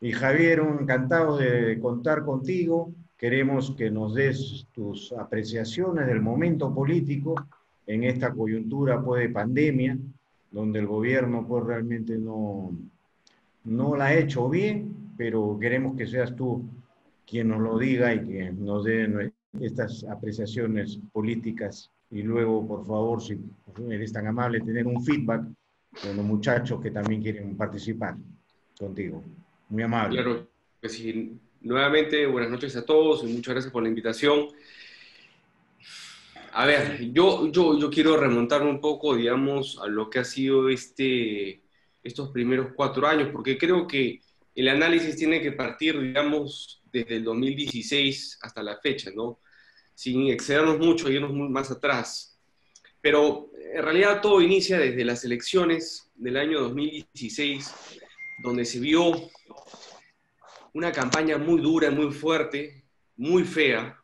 Y Javier, un encantado de contar contigo. Queremos que nos des tus apreciaciones del momento político en esta coyuntura pues, de pandemia, donde el gobierno pues, realmente no la ha hecho bien, pero queremos que seas tú quien nos lo diga y que nos dé estas apreciaciones políticas. Y luego, por favor, si eres tan amable, tener un feedback con los muchachos que también quieren participar contigo. Muy amable. Claro que sí. Nuevamente, buenas noches a todos y muchas gracias por la invitación. A ver, yo quiero remontarme un poco, digamos, a lo que ha sido estos primeros 4 años, porque creo que el análisis tiene que partir, digamos, desde el 2016 hasta la fecha, ¿no? Sin excedernos mucho, irnos más atrás. Pero en realidad todo inicia desde las elecciones del año 2016, donde se vio una campaña muy dura, muy fuerte, muy fea,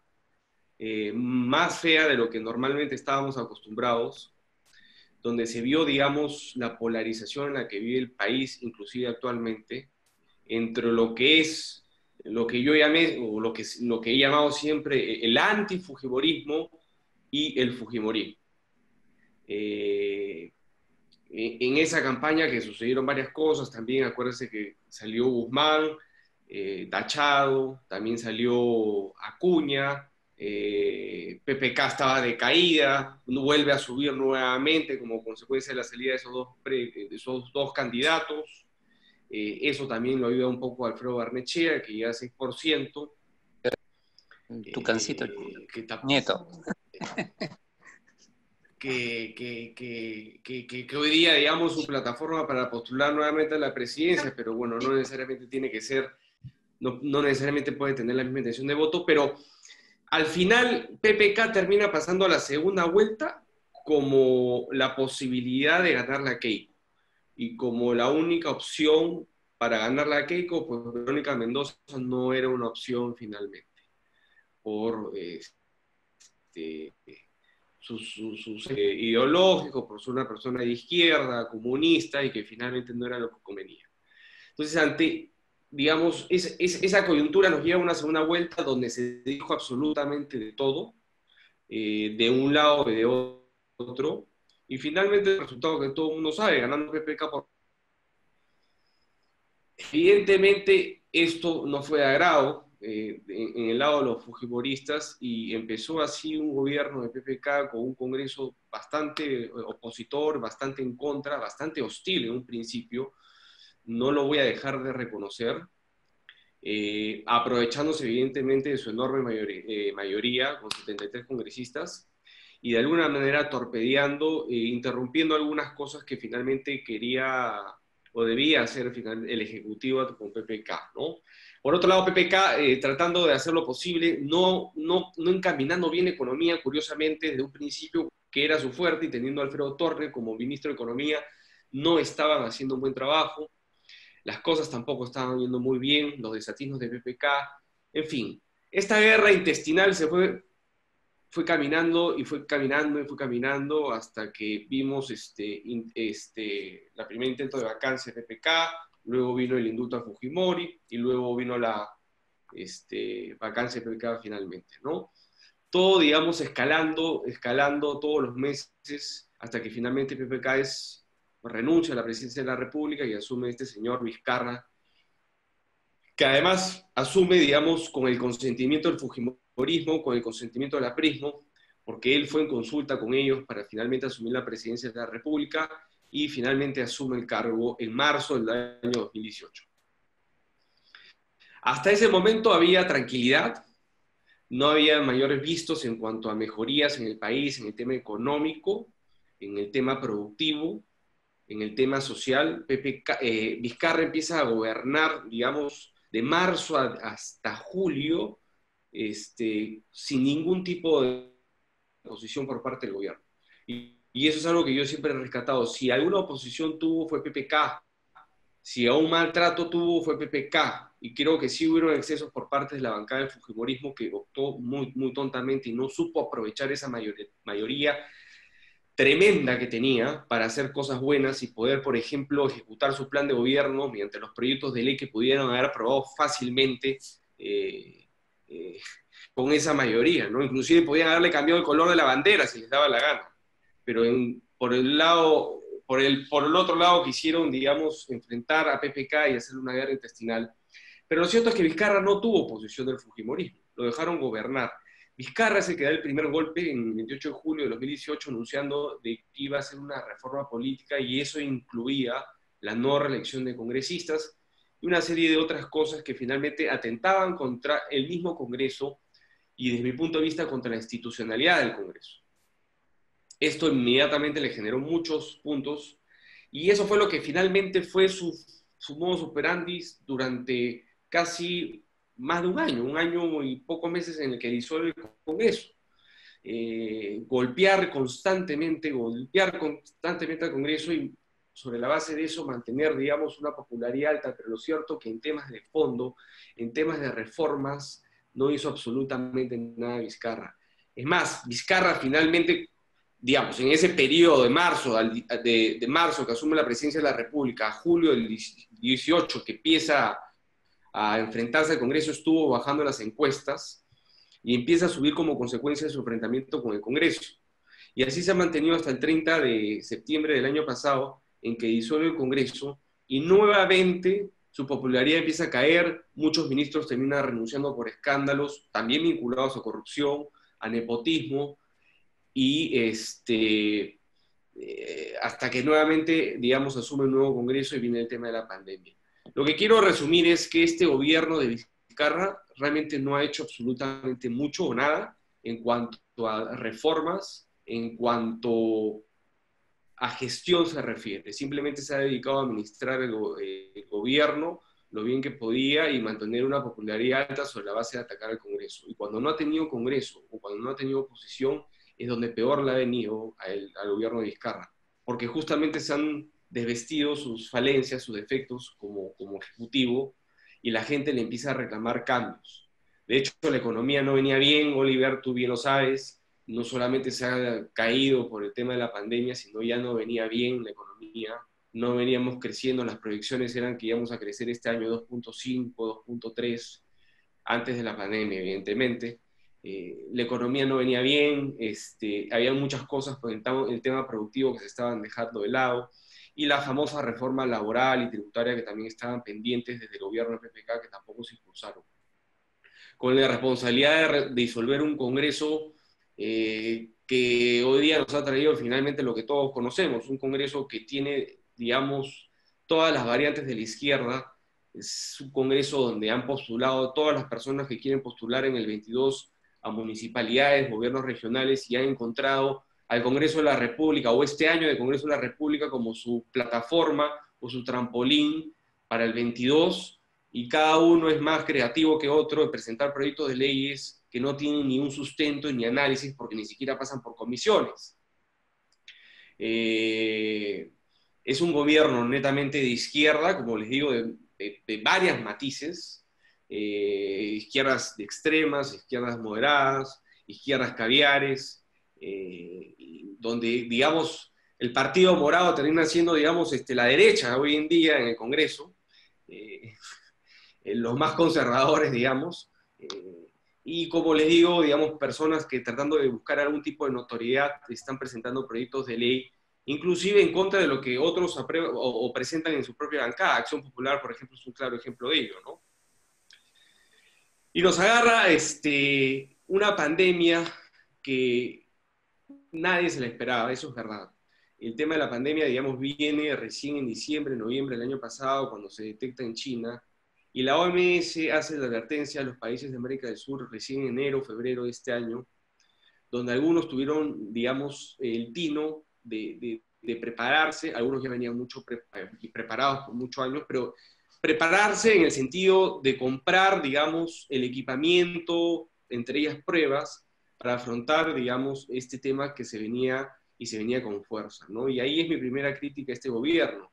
más fea de lo que normalmente estábamos acostumbrados, donde se vio, digamos, la polarización en la que vive el país, inclusive actualmente, entre lo que es, lo que yo llamé, o lo que he llamado siempre el antifujimorismo y el fujimorismo. Eh, en esa campaña que sucedieron varias cosas, también acuérdense que salió Guzmán, tachado, también salió Acuña, PPK estaba de caída, vuelve a subir nuevamente como consecuencia de la salida de esos dos candidatos. Eso también lo ayuda un poco a Alfredo Barnechea, que llega a 6%. Tucancito, Que, nieto. que hoy día, digamos, su plataforma para postular nuevamente a la presidencia, pero bueno, no necesariamente tiene que ser, no necesariamente puede tener la misma intención de voto, pero al final PPK termina pasando a la segunda vuelta como la posibilidad de ganar la Keiko, y como la única opción para ganar la Keiko, pues Verónica Mendoza no era una opción finalmente, por sus ideológicos, por ser una persona de izquierda, comunista, y que finalmente no era lo que convenía. Entonces, ante, digamos, esa coyuntura nos lleva a una segunda vuelta donde se dijo absolutamente de todo, de un lado y de otro, y finalmente el resultado que todo el mundo sabe, ganando PPK por... Evidentemente, esto no fue de agrado en el lado de los fujimoristas, y empezó así un gobierno de PPK con un Congreso bastante opositor, bastante en contra, bastante hostil en un principio, no lo voy a dejar de reconocer, aprovechándose evidentemente de su enorme mayoría, con 73 congresistas, y de alguna manera torpedeando, interrumpiendo algunas cosas que finalmente quería o debía hacer el Ejecutivo con PPK, ¿no? Por otro lado, PPK, tratando de hacer lo posible, no encaminando bien economía, curiosamente, desde un principio que era su fuerte, y teniendo a Alfredo Torre como ministro de Economía, no estaban haciendo un buen trabajo, las cosas tampoco estaban yendo muy bien, los desatinos de PPK, en fin. Esta guerra intestinal fue caminando y fue caminando y fue caminando hasta que vimos la primer intento de vacancia de PPK, luego vino el indulto a Fujimori y luego vino la vacancia de PPK finalmente, ¿no? Todo, digamos, escalando todos los meses hasta que finalmente PPK renuncia a la presidencia de la República y asume este señor Vizcarra, que además asume, digamos, con el consentimiento del fujimorismo, con el consentimiento del aprismo, porque él fue en consulta con ellos para finalmente asumir la presidencia de la República, y finalmente asume el cargo en marzo del año 2018. Hasta ese momento había tranquilidad, no había mayores vistos en cuanto a mejorías en el país, en el tema económico, en el tema productivo, en el tema social. Vizcarra empieza a gobernar, digamos, de marzo hasta julio, sin ningún tipo de oposición por parte del gobierno. Y eso es algo que yo siempre he rescatado. Si alguna oposición tuvo, fue PPK. Si a un maltrato tuvo, fue PPK. Y creo que sí hubieron excesos por parte de la bancada del fujimorismo, que optó muy, muy tontamente y no supo aprovechar esa mayoría tremenda que tenía para hacer cosas buenas y poder, por ejemplo, ejecutar su plan de gobierno mediante los proyectos de ley que pudieran haber aprobado fácilmente eh, con esa mayoría, ¿no? Inclusive podían haberle cambiado el color de la bandera si les daba la gana, pero por el otro lado quisieron, digamos, enfrentar a PPK y hacerle una guerra intestinal. Pero lo cierto es que Vizcarra no tuvo oposición del fujimorismo, lo dejaron gobernar. Vizcarra es el que da el primer golpe en el 28 de julio de 2018 anunciando de que iba a hacer una reforma política y eso incluía la no reelección de congresistas y una serie de otras cosas que finalmente atentaban contra el mismo Congreso y desde mi punto de vista contra la institucionalidad del Congreso. Esto inmediatamente le generó muchos puntos y eso fue lo que finalmente fue su modus operandi durante casi más de un año y pocos meses en el que disuelve el Congreso. Golpear constantemente al Congreso y sobre la base de eso mantener, digamos, una popularidad alta, pero lo cierto que en temas de fondo, en temas de reformas, no hizo absolutamente nada Vizcarra. Es más, Vizcarra finalmente, digamos, en ese periodo de marzo que asume la presidencia de la República, a julio del 18 que empieza a enfrentarse al Congreso, estuvo bajando las encuestas y empieza a subir como consecuencia de su enfrentamiento con el Congreso. Y así se ha mantenido hasta el 30 de septiembre del año pasado, en que disuelve el Congreso, y nuevamente su popularidad empieza a caer, muchos ministros terminan renunciando por escándalos, también vinculados a corrupción, a nepotismo, y hasta que nuevamente, digamos, asume un nuevo Congreso y viene el tema de la pandemia. Lo que quiero resumir es que este gobierno de Vizcarra realmente no ha hecho absolutamente mucho o nada en cuanto a reformas, en cuanto a gestión se refiere. Simplemente se ha dedicado a administrar el gobierno lo bien que podía y mantener una popularidad alta sobre la base de atacar al Congreso. Y cuando no ha tenido Congreso o cuando no ha tenido oposición, es donde peor le ha venido al gobierno de Vizcarra, porque justamente se han desvestido sus falencias, sus defectos como ejecutivo, y la gente le empieza a reclamar cambios. De hecho, la economía no venía bien, Oliver, tú bien lo sabes, no solamente se ha caído por el tema de la pandemia, sino ya no venía bien la economía, no veníamos creciendo, las proyecciones eran que íbamos a crecer este año 2.5, 2.3, antes de la pandemia, evidentemente. La economía no venía bien, había muchas cosas por el tema productivo que se estaban dejando de lado, y la famosa reforma laboral y tributaria que también estaban pendientes desde el gobierno de PPK, que tampoco se impulsaron. Con la responsabilidad de disolver un Congreso que hoy día nos ha traído finalmente lo que todos conocemos, un Congreso que tiene, digamos, todas las variantes de la izquierda. Es un Congreso donde han postulado todas las personas que quieren postular en el 22 a municipalidades, gobiernos regionales, y han encontrado al Congreso de la República, o este año del Congreso de la República, como su plataforma o su trampolín para el 22, y cada uno es más creativo que otro en presentar proyectos de leyes que no tienen ni un sustento ni análisis porque ni siquiera pasan por comisiones. Es un gobierno netamente de izquierda, como les digo, de varias matices, izquierdas extremas, izquierdas moderadas, izquierdas caviares, donde, digamos, el Partido Morado termina siendo, digamos, la derecha hoy en día en el Congreso, los más conservadores, digamos, y como les digo, digamos, personas que tratando de buscar algún tipo de notoriedad están presentando proyectos de ley, inclusive en contra de lo que otros o presentan en su propia bancada. Acción Popular, por ejemplo, es un claro ejemplo de ello, ¿no? Y nos agarra una pandemia que nadie se la esperaba, eso es verdad. El tema de la pandemia, digamos, viene recién en diciembre, noviembre del año pasado, cuando se detecta en China, y la OMS hace la advertencia a los países de América del Sur recién en enero, febrero de este año, donde algunos tuvieron, digamos, el tino de prepararse, algunos ya venían preparados por muchos años, pero prepararse en el sentido de comprar, digamos, el equipamiento, entre ellas pruebas, para afrontar, digamos, este tema que se venía con fuerza, ¿no? Y ahí es mi primera crítica a este gobierno.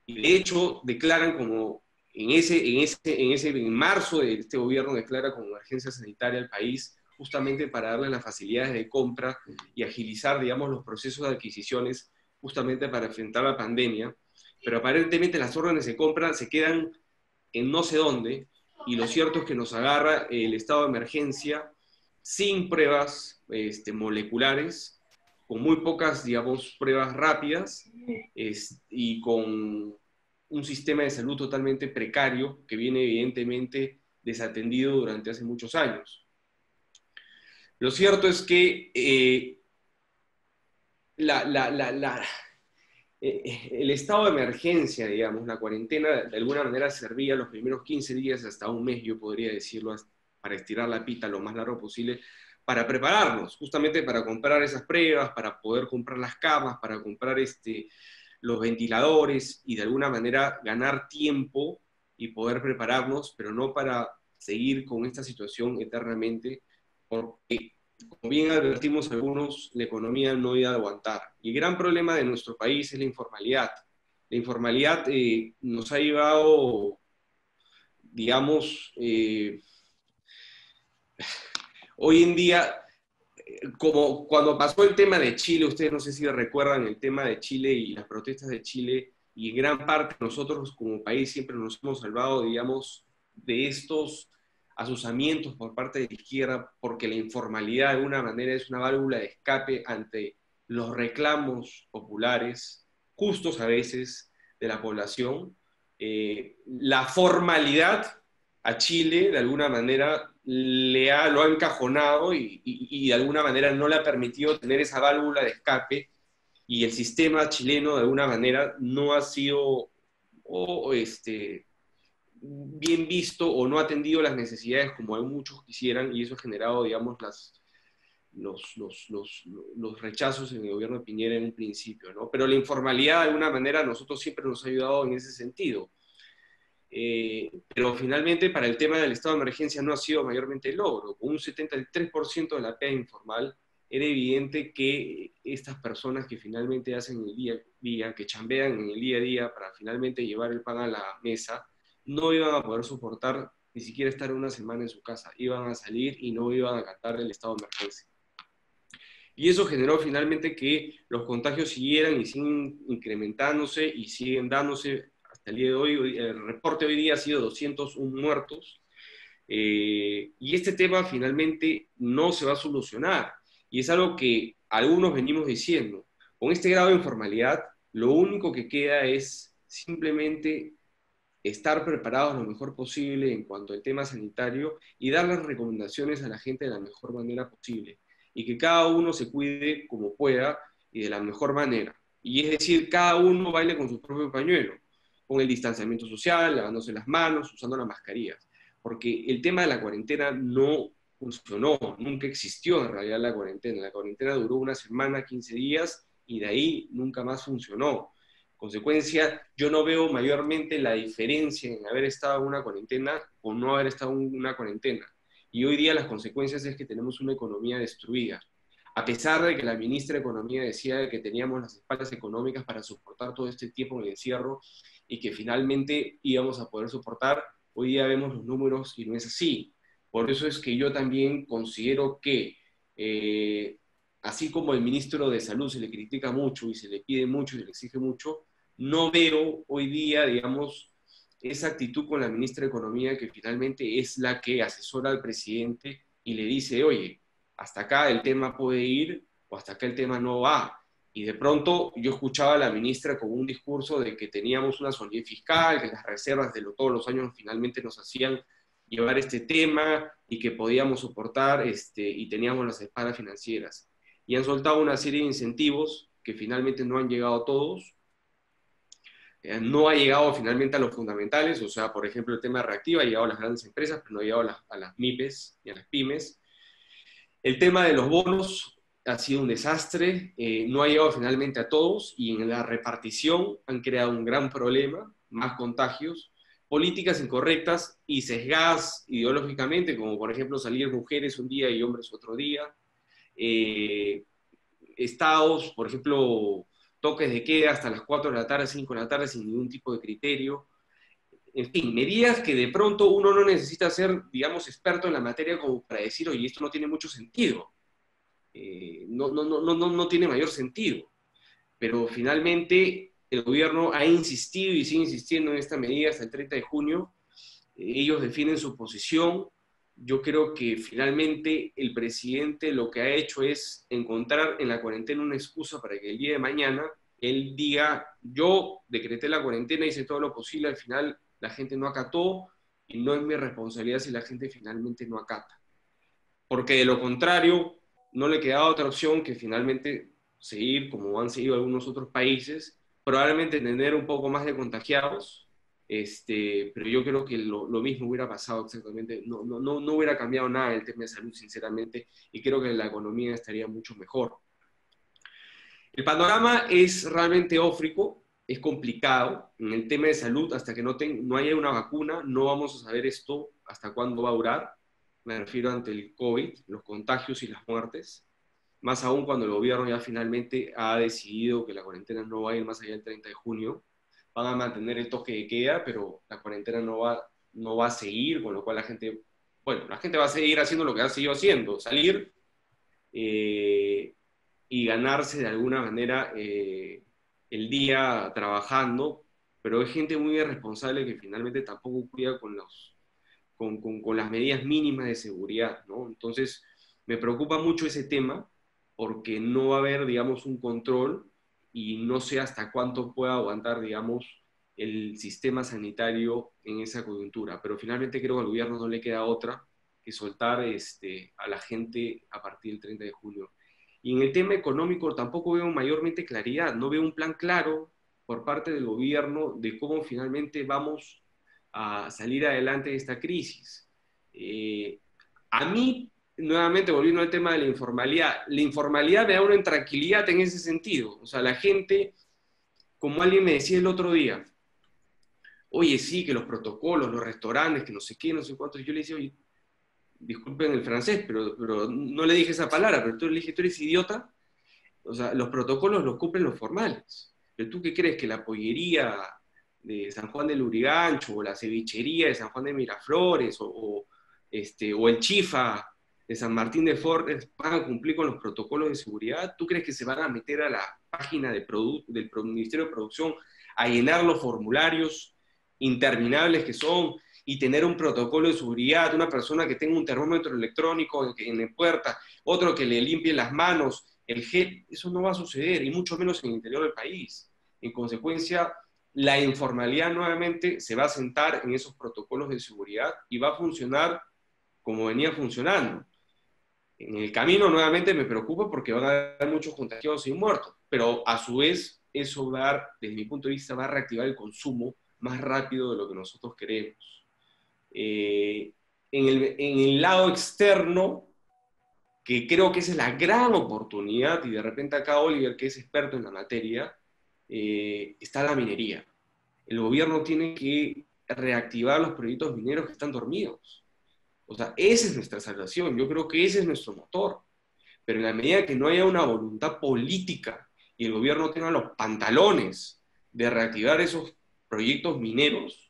Y de hecho declaran como, en marzo de este gobierno declara como emergencia sanitaria al país justamente para darle las facilidades de compra y agilizar, digamos, los procesos de adquisiciones, justamente para enfrentar la pandemia, pero aparentemente las órdenes de compra se quedan en no sé dónde, y lo cierto es que nos agarra el estado de emergencia sin pruebas moleculares, con muy pocas, digamos, pruebas rápidas, y con un sistema de salud totalmente precario que viene evidentemente desatendido durante hace muchos años. Lo cierto es que el estado de emergencia, digamos, la cuarentena, de alguna manera servía los primeros 15 días hasta un mes, yo podría decirlo, para estirar la pita lo más largo posible, para prepararnos, justamente para comprar esas pruebas, para poder comprar las camas, para comprar los ventiladores y de alguna manera ganar tiempo y poder prepararnos, pero no para seguir con esta situación eternamente, porque, como bien advertimos algunos, la economía no iba a aguantar. Y el gran problema de nuestro país es la informalidad. La informalidad nos ha llevado, digamos, hoy en día, como cuando pasó el tema de Chile, ustedes no sé si recuerdan el tema de Chile y las protestas de Chile, y en gran parte nosotros como país siempre nos hemos salvado, digamos, de estos asusamientos por parte de la izquierda, porque la informalidad de alguna manera es una válvula de escape ante los reclamos populares, justos a veces, de la población. La formalidad a Chile, de alguna manera, lo ha encajonado y de alguna manera no le ha permitido tener esa válvula de escape, y el sistema chileno de alguna manera no ha sido bien visto o no ha atendido las necesidades como muchos quisieran, y eso ha generado, digamos, los rechazos en el gobierno de Piñera en un principio, ¿no? Pero la informalidad de alguna manera a nosotros siempre nos ha ayudado en ese sentido. Pero finalmente para el tema del estado de emergencia no ha sido mayormente el logro. Con un 73% de la pega informal, era evidente que estas personas que finalmente hacen el día a día, que chambean en el día a día para finalmente llevar el pan a la mesa, no iban a poder soportar ni siquiera estar una semana en su casa. Iban a salir y no iban a acatar el estado de emergencia. Y eso generó finalmente que los contagios siguieran y siguen incrementándose y siguen dándose hasta el día de hoy. El reporte hoy día ha sido 201 muertos. Y este tema finalmente no se va a solucionar. Y es algo que algunos venimos diciendo. Con este grado de informalidad, lo único que queda es simplemente estar preparados lo mejor posible en cuanto al tema sanitario y dar las recomendaciones a la gente de la mejor manera posible. Y que cada uno se cuide como pueda y de la mejor manera. Y es decir, cada uno baile con su propio pañuelo, con el distanciamiento social, lavándose las manos, usando las mascarillas. Porque el tema de la cuarentena no funcionó, nunca existió en realidad la cuarentena. La cuarentena duró una semana, 15 días, y de ahí nunca más funcionó. Consecuencia, yo no veo mayormente la diferencia en haber estado en una cuarentena o no haber estado en una cuarentena. Y hoy día las consecuencias es que tenemos una economía destruida. A pesar de que la ministra de Economía decía que teníamos las espaldas económicas para soportar todo este tiempo en el encierro y que finalmente íbamos a poder soportar, hoy día vemos los números y no es así. Por eso es que yo también considero que así como el ministro de Salud se le critica mucho y se le pide mucho y se le exige mucho, no veo hoy día, digamos, esa actitud con la ministra de Economía, que finalmente es la que asesora al presidente y le dice, oye, hasta acá el tema puede ir o hasta acá el tema no va. Y de pronto yo escuchaba a la ministra con un discurso de que teníamos una solidez fiscal, que las reservas de todos los años finalmente nos hacían llevar este tema y que podíamos soportar y teníamos las espaldas financieras. Y han soltado una serie de incentivos que finalmente no han llegado a todos, no ha llegado finalmente a los fundamentales, o sea, por ejemplo, el tema de Reactiva ha llegado a las grandes empresas, pero no ha llegado a las MIPES y a las pymes. El tema de los bonos ha sido un desastre, no ha llegado finalmente a todos, y en la repartición han creado un gran problema, más contagios, políticas incorrectas y sesgadas ideológicamente, como por ejemplo salir mujeres un día y hombres otro día, estados, por ejemplo, toques de queda hasta las 4 de la tarde, 5 de la tarde, sin ningún tipo de criterio. en fin, medidas que de pronto uno no necesita ser, digamos, experto en la materia como para decir, oye, esto no tiene mucho sentido, no tiene mayor sentido. Pero finalmente el gobierno ha insistido y sigue insistiendo en esta medida hasta el 30 de junio. Ellos definen su posición. Yo creo que finalmente el presidente lo que ha hecho es encontrar en la cuarentena una excusa para que el día de mañana él diga, yo decreté la cuarentena, hice todo lo posible, al final la gente no acató y no es mi responsabilidad si la gente finalmente no acata. Porque de lo contrario, no le queda otra opción que finalmente seguir como han seguido algunos otros países, probablemente tener un poco más de contagiados, pero yo creo que lo mismo hubiera pasado exactamente, no hubiera cambiado nada el tema de salud, sinceramente, y creo que la economía estaría mucho mejor. El panorama es realmente ófrico, es complicado. En el tema de salud, hasta que no haya una vacuna, no vamos a saber esto hasta cuándo va a durar. Me refiero ante el COVID, los contagios y las muertes. Más aún cuando el gobierno ya finalmente ha decidido que la cuarentena no va a ir más allá del 30 de junio. Van a mantener el toque de queda, pero la cuarentena no va a seguir, con lo cual la gente va a seguir haciendo lo que ha seguido haciendo, salir, y ganarse de alguna manera el día trabajando, pero hay gente muy irresponsable que finalmente tampoco cuida con las medidas mínimas de seguridad, ¿no? Entonces, me preocupa mucho ese tema porque no va a haber, digamos, un control y no sé hasta cuánto pueda aguantar, digamos, el sistema sanitario en esa coyuntura. Pero finalmente creo que al gobierno no le queda otra que soltar a la gente a partir del 30 de julio. Y en el tema económico tampoco veo mayormente claridad, no veo un plan claro por parte del gobierno de cómo finalmente vamos a salir adelante de esta crisis. A mí, nuevamente volviendo al tema de la informalidad me da una intranquilidad en ese sentido. O sea, la gente, como alguien me decía el otro día, oye, sí, que los protocolos, los restaurantes, que no sé qué, no sé cuántos, yo le decía, oye, disculpen el francés, pero no le dije esa palabra, pero tú le dije, tú eres idiota. O sea, los protocolos los cumplen los formales. Pero tú qué crees que la pollería de San Juan del Lurigancho o la cevichería de San Juan de Miraflores o el chifa de San Martín de Porres van a cumplir con los protocolos de seguridad? ¿Tú crees que se van a meter a la página del Ministerio de Producción a llenar los formularios interminables que son y tener un protocolo de seguridad, una persona que tenga un termómetro electrónico en la puerta, otro que le limpie las manos, el gel? Eso no va a suceder, y mucho menos en el interior del país. En consecuencia, la informalidad nuevamente se va a sentar en esos protocolos de seguridad y va a funcionar como venía funcionando. En el camino nuevamente me preocupa porque van a haber muchos contagiados y muertos, pero a su vez eso va a dar, desde mi punto de vista, va a reactivar el consumo más rápido de lo que nosotros queremos. En el lado externo, que creo que esa es la gran oportunidad, y de repente acá Oliver, que es experto en la materia, está la minería. El gobierno tiene que reactivar los proyectos mineros que están dormidos. O sea, esa es nuestra salvación, yo creo que ese es nuestro motor. Pero en la medida que no haya una voluntad política y el gobierno tenga los pantalones de reactivar esos proyectos mineros,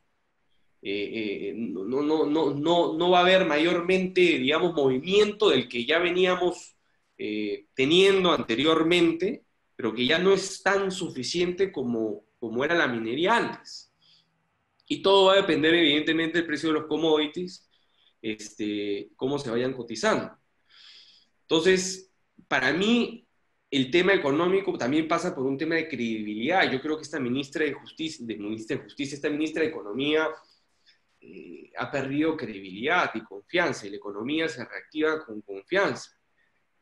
no va a haber mayormente, digamos, movimiento del que ya veníamos teniendo anteriormente, pero que ya no es tan suficiente como era la minería antes. Y todo va a depender, evidentemente, del precio de los commodities, cómo se vayan cotizando. Entonces, para mí, el tema económico también pasa por un tema de credibilidad. Yo creo que esta ministra de Justicia, esta ministra de Economía, ha perdido credibilidad y confianza, y la economía se reactiva con confianza.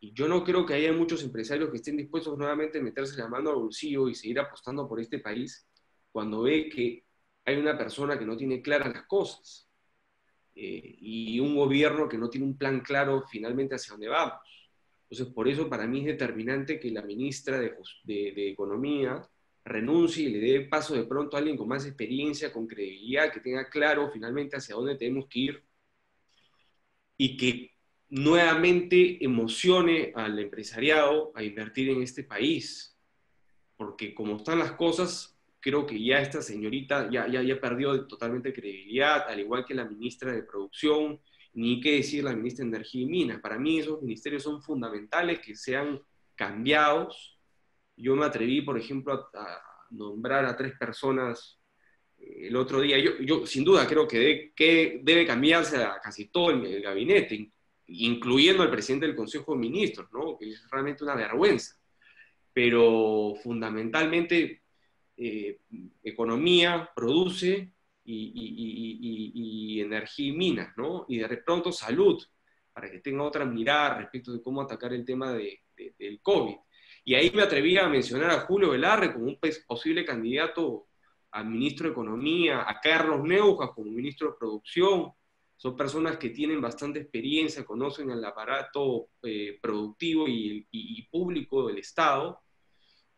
Y yo no creo que haya muchos empresarios que estén dispuestos nuevamente a meterse la mano al bolsillo y seguir apostando por este país cuando ve que hay una persona que no tiene claras las cosas, y un gobierno que no tiene un plan claro finalmente hacia dónde vamos. Entonces, por eso para mí es determinante que la ministra de Economía renuncie y le dé paso de pronto a alguien con más experiencia, con credibilidad, que tenga claro finalmente hacia dónde tenemos que ir y que nuevamente emocione al empresariado a invertir en este país. Porque como están las cosas, creo que ya esta señorita ya perdió totalmente credibilidad, al igual que la ministra de Producción, ni qué decir la ministra de Energía y Minas. Para mí esos ministerios son fundamentales que sean cambiados. Yo me atreví, por ejemplo, a nombrar a 3 personas el otro día. Yo sin duda creo que debe cambiarse a casi todo el gabinete, incluyendo al presidente del Consejo de Ministros, ¿no? Que es realmente una vergüenza. Pero fundamentalmente economía produce y energía y minas, ¿no? Y de pronto salud, para que tenga otra mirada respecto de cómo atacar el tema del COVID. Y ahí me atreví a mencionar a Julio Velarre como un posible candidato a ministro de Economía, a Carlos Neujas como ministro de Producción. Son personas que tienen bastante experiencia, conocen el aparato productivo y público del Estado,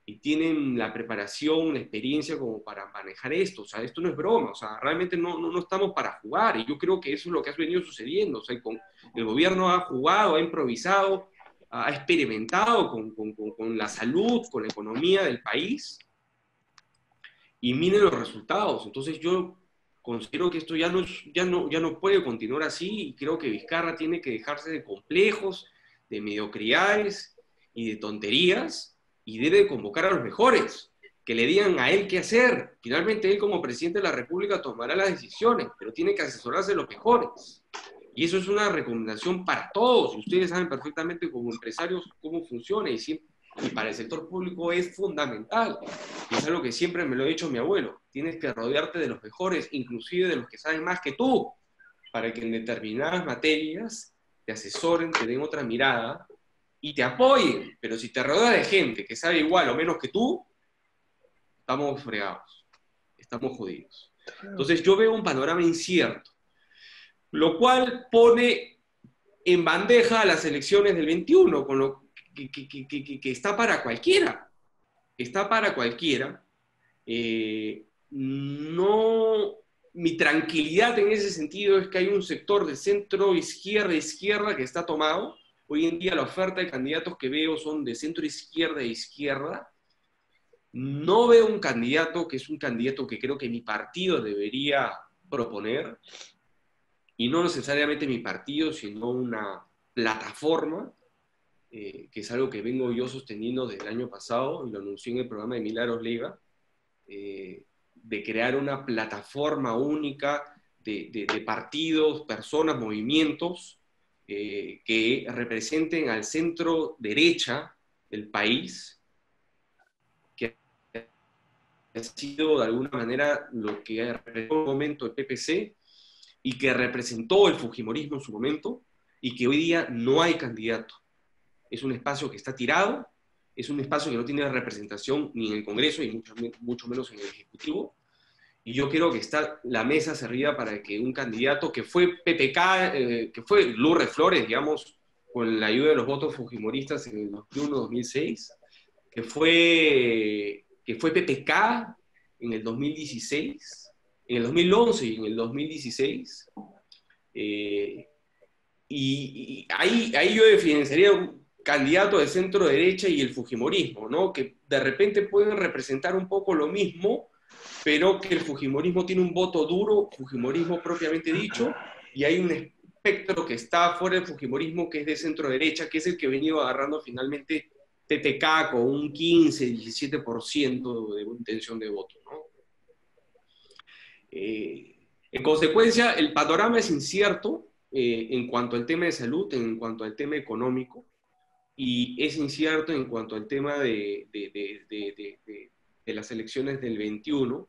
y tienen la preparación, la experiencia como para manejar esto. O sea, esto no es broma, o sea, realmente no estamos para jugar, y yo creo que eso es lo que ha venido sucediendo. O sea, el gobierno ha jugado, ha improvisado, ha experimentado con la salud, con la economía del país, y miren los resultados. Entonces yo considero que esto ya no puede continuar así, y creo que Vizcarra tiene que dejarse de complejos, de mediocridades y de tonterías, y debe convocar a los mejores, que le digan a él qué hacer. Finalmente él como presidente de la República tomará las decisiones, pero tiene que asesorarse de los mejores. Y eso es una recomendación para todos, y ustedes saben perfectamente como empresarios cómo funciona, y para el sector público es fundamental. Y es algo que siempre me lo ha dicho mi abuelo: tienes que rodearte de los mejores, inclusive de los que saben más que tú, para que en determinadas materias te asesoren, te den otra mirada y te apoyen. Pero si te rodeas de gente que sabe igual o menos que tú, estamos fregados, estamos jodidos. Entonces yo veo un panorama incierto, lo cual pone en bandeja a las elecciones del 21, con lo que está para cualquiera. Está para cualquiera. No, mi tranquilidad en ese sentido es que hay un sector de centro izquierda que está tomado. Hoy en día la oferta de candidatos que veo son de centro izquierda e izquierda. No veo un candidato que es un candidato que creo que mi partido debería proponer, y no necesariamente mi partido, sino una plataforma, que es algo que vengo yo sosteniendo desde el año pasado, y lo anuncié en el programa de Milagros Lega, de crear una plataforma única de partidos, personas, movimientos que representen al centro derecha del país, que ha sido de alguna manera lo que representó en un momento el PPC y que representó el fujimorismo en su momento, y que hoy día no hay candidato. Es un espacio que está tirado, es un espacio que no tiene representación ni en el Congreso y mucho menos en el Ejecutivo. Y yo creo que está la mesa servida para que un candidato que fue PPK, que fue Lourdes Flores, digamos, con la ayuda de los votos fujimoristas en el 2001-2006, que fue PPK en el 2016, en el 2011 y en el 2016. Y ahí yo diferenciaría un candidato de centro derecha y el fujimorismo, ¿no? Que de repente pueden representar un poco lo mismo, pero que el fujimorismo tiene un voto duro, fujimorismo propiamente dicho, y hay un espectro que está fuera del fujimorismo, que es de centro derecha, que es el que ha venido agarrando finalmente PPK con un 15-17% de intención de voto, ¿no? En consecuencia, el panorama es incierto en cuanto al tema de salud, en cuanto al tema económico, y es incierto en cuanto al tema de las elecciones del 21,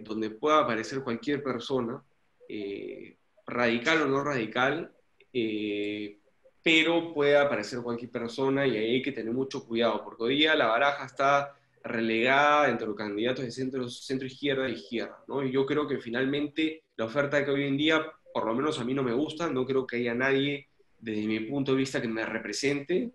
donde pueda aparecer cualquier persona, radical o no radical, pero puede aparecer cualquier persona, y ahí hay que tener mucho cuidado, porque hoy día la baraja está relegada entre los candidatos de centro izquierda e izquierda, ¿no? Y yo creo que finalmente la oferta que hoy en día, por lo menos a mí no me gusta, no creo que haya nadie desde mi punto de vista que me represente.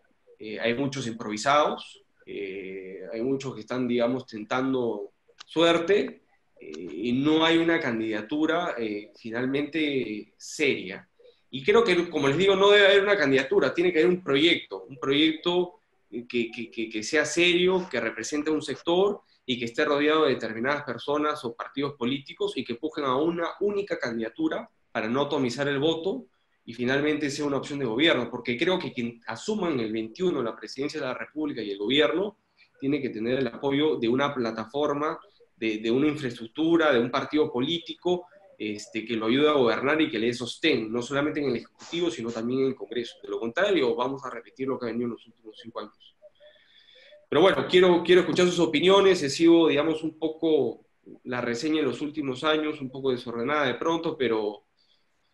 Hay muchos improvisados, hay muchos que están, digamos, tentando suerte, y no hay una candidatura finalmente seria. Y creo que, como les digo, no debe haber una candidatura, tiene que haber un proyecto que sea serio, que represente un sector y que esté rodeado de determinadas personas o partidos políticos y que empujen a una única candidatura para no atomizar el voto y finalmente sea una opción de gobierno, porque creo que quien asuma en el 21 la presidencia de la República y el gobierno tiene que tener el apoyo de una plataforma, de una infraestructura, de un partido político que lo ayude a gobernar y que le dé sostén, no solamente en el Ejecutivo, sino también en el Congreso. De lo contrario, vamos a repetir lo que ha venido en los últimos 5 años. Pero bueno, quiero escuchar sus opiniones. He sido, digamos, un poco la reseña en los últimos años, un poco desordenada de pronto, pero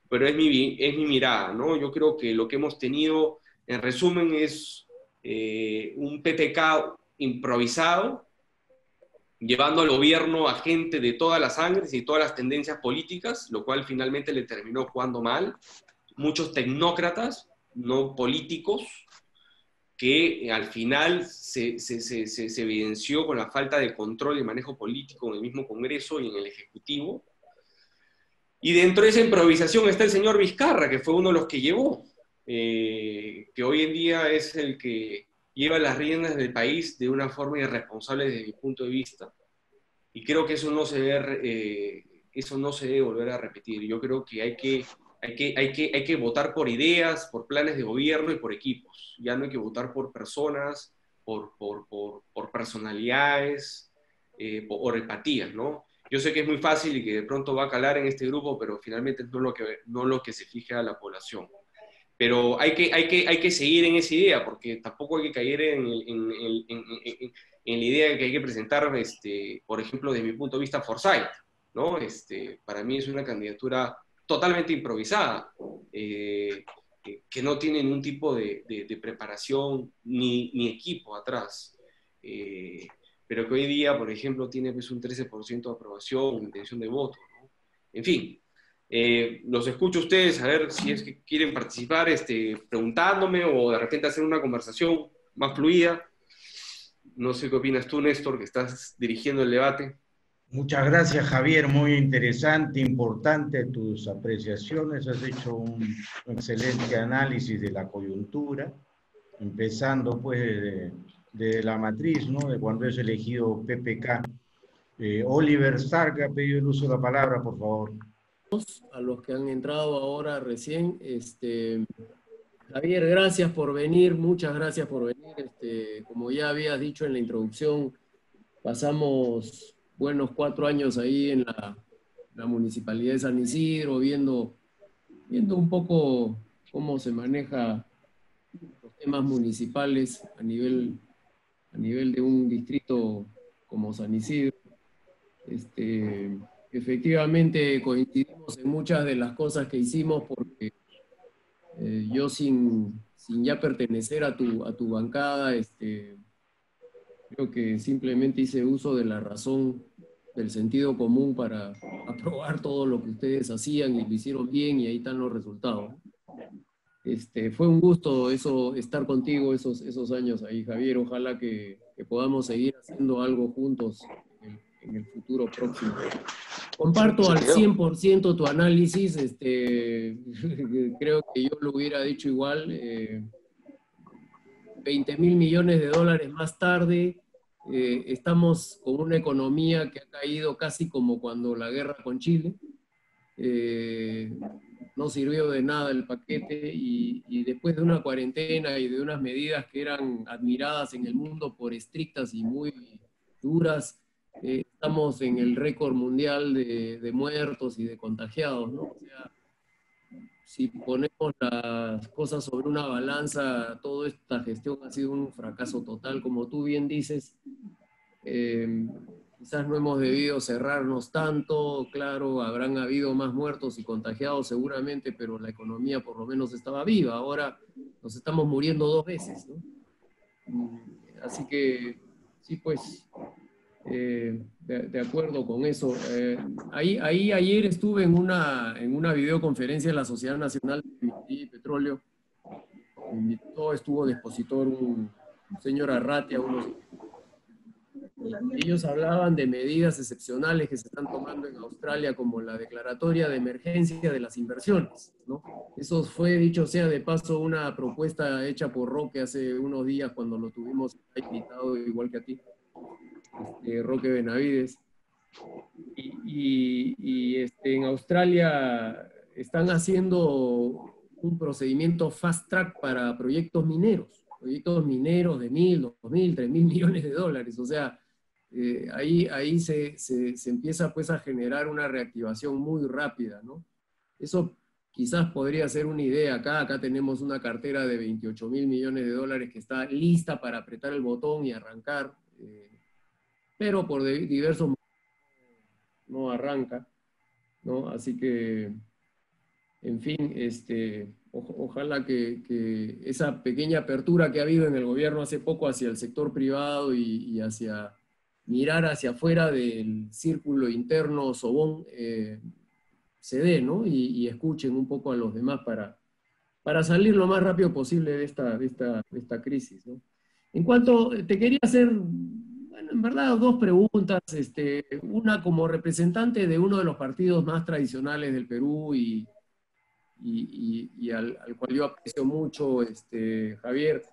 es mi mirada, ¿no? Yo creo que lo que hemos tenido, en resumen, es un PPK improvisado, llevando al gobierno a gente de todas las sangres y todas las tendencias políticas, lo cual finalmente le terminó jugando mal. Muchos tecnócratas, no políticos, que al final se evidenció con la falta de control y manejo político en el mismo Congreso y en el Ejecutivo. Y dentro de esa improvisación está el señor Vizcarra, que fue uno de los que llevó, que hoy en día es el que lleva las riendas del país de una forma irresponsable desde mi punto de vista. Y creo que eso no se debe volver a repetir. Yo creo que hay que votar por ideas, por planes de gobierno y por equipos. Ya no hay que votar por personas, por personalidades, por empatías, ¿no? Yo sé que es muy fácil y que de pronto va a calar en este grupo, pero finalmente no es lo que se fija a la población. Pero hay que seguir en esa idea, porque tampoco hay que caer en la idea de que hay que presentar, por ejemplo, desde mi punto de vista, Forsyth, ¿no? Para mí es una candidatura totalmente improvisada, que no tiene ningún tipo de preparación ni equipo atrás. Pero que hoy día, por ejemplo, tiene pues, un 13% de aprobación, intención de voto, ¿no? En fin, los escucho a ustedes, a ver si es que quieren participar preguntándome o de repente hacer una conversación más fluida. No sé qué opinas tú, Néstor, que estás dirigiendo el debate. Muchas gracias, Javier. Muy interesante, importante tus apreciaciones. Has hecho un excelente análisis de la coyuntura, empezando pues de la matriz, ¿no? De cuando es elegido PPK. Oliver Stark ha pedido el uso de la palabra, por favor. A los que han entrado ahora recién, Javier, gracias por venir, muchas gracias por venir. Como ya habías dicho en la introducción, pasamos buenos 4 años ahí en la Municipalidad de San Isidro, viendo un poco cómo se maneja los temas municipales a nivel de un distrito como San Isidro. Efectivamente coincidimos en muchas de las cosas que hicimos porque yo sin ya pertenecer a tu bancada, creo que simplemente hice uso de la razón, del sentido común para aprobar todo lo que ustedes hacían y lo hicieron bien y ahí están los resultados. Fue un gusto estar contigo esos años ahí, Javier. Ojalá que podamos seguir haciendo algo juntos en el futuro próximo. Comparto al 100% tu análisis, creo que yo lo hubiera dicho igual, 20.000 millones de dólares más tarde, estamos con una economía que ha caído casi como cuando la guerra con Chile, no sirvió de nada el paquete y después de una cuarentena y de unas medidas que eran admiradas en el mundo por estrictas y muy duras, estamos en el récord mundial de muertos y de contagiados, ¿no? O sea, si ponemos las cosas sobre una balanza, toda esta gestión ha sido un fracaso total, como tú bien dices. Quizás no hemos debido cerrarnos tanto, claro, habrán habido más muertos y contagiados seguramente, pero la economía por lo menos estaba viva. Ahora nos estamos muriendo 2 veces, ¿no? Así que, sí, pues, de acuerdo con eso. Ahí ayer estuve en una videoconferencia de la Sociedad Nacional de Minería y Petróleo. Estuvo de expositor un señor Arratia, ellos hablaban de medidas excepcionales que se están tomando en Australia, como la declaratoria de emergencia de las inversiones, ¿no? Eso fue, dicho sea de paso, una propuesta hecha por Roque hace unos días cuando lo tuvimos invitado, igual que a ti, Roque Benavides. En Australia están haciendo un procedimiento fast track para proyectos mineros de 1.000, 2.000, 3.000 millones de dólares. O sea, ahí se empieza pues a generar una reactivación muy rápida, ¿no? Eso quizás podría ser una idea. Acá tenemos una cartera de 28.000 millones de dólares que está lista para apretar el botón y arrancar, pero por diversos motivos no arranca, ¿no? Así que, en fin, ojalá que esa pequeña apertura que ha habido en el gobierno hace poco hacia el sector privado y hacia mirar hacia afuera del círculo interno sobón, se dé, ¿no? Y escuchen un poco a los demás para salir lo más rápido posible de esta crisis, ¿no? En cuanto, te quería hacer, bueno, en verdad, dos preguntas. Una como representante de uno de los partidos más tradicionales del Perú y al cual yo aprecio mucho, Javier,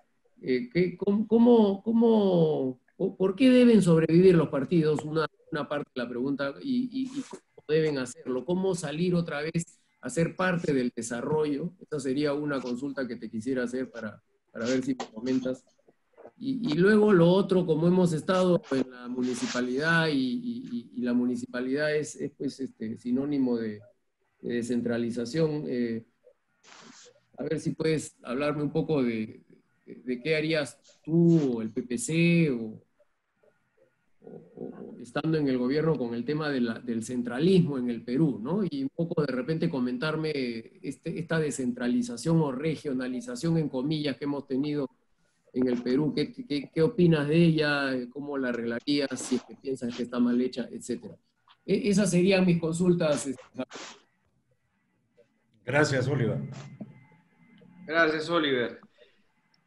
¿por qué deben sobrevivir los partidos? Una parte de la pregunta, y cómo deben hacerlo, cómo salir otra vez a ser parte del desarrollo. Esa sería una consulta que te quisiera hacer para ver si me comentas. Y luego lo otro, como hemos estado en la municipalidad y la municipalidad es pues, sinónimo de descentralización, a ver si puedes hablarme un poco de qué harías tú o el PPC o estando en el gobierno con el tema del centralismo en el Perú, ¿no? Y un poco de repente comentarme esta descentralización o regionalización, en comillas, que hemos tenido en el Perú. ¿Qué opinas de ella? ¿Cómo la arreglarías? Si es que piensas que está mal hecha, etcétera. Esas serían mis consultas. Gracias, Oliver. Gracias, Oliver.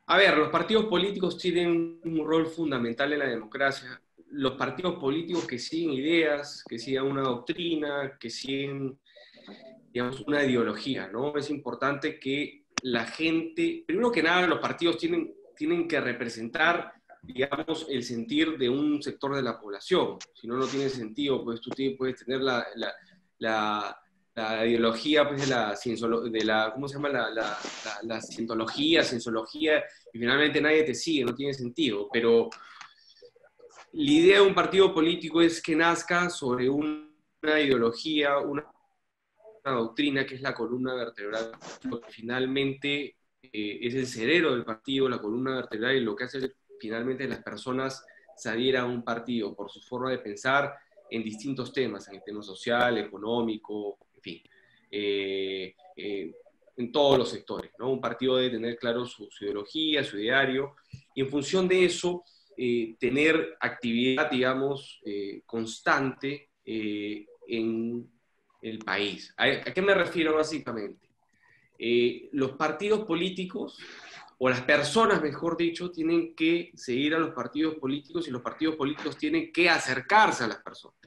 A ver, los partidos políticos tienen un rol fundamental en la democracia. Los partidos políticos que siguen ideas, que siguen una doctrina, que siguen, digamos, una ideología, ¿no? Es importante que la gente, primero que nada, los partidos tienen que representar, digamos, el sentir de un sector de la población. Si no, no tiene sentido, pues tú puedes tener la ideología pues, de la ¿cómo se llama? La cienciología, y finalmente nadie te sigue, no tiene sentido. Pero la idea de un partido político es que nazca sobre una ideología, una doctrina que es la columna vertebral, lo que finalmente es el cerebro del partido, la columna vertebral, y lo que hace finalmente las personas se adhieran a un partido por su forma de pensar en distintos temas, en el tema social, económico, en fin, en todos los sectores, ¿no? Un partido debe tener claro su ideología, su ideario, y en función de eso, tener actividad, digamos, constante en el país. ¿A qué me refiero básicamente? Los partidos políticos, o las personas, mejor dicho, tienen que seguir a los partidos políticos y los partidos políticos tienen que acercarse a las personas.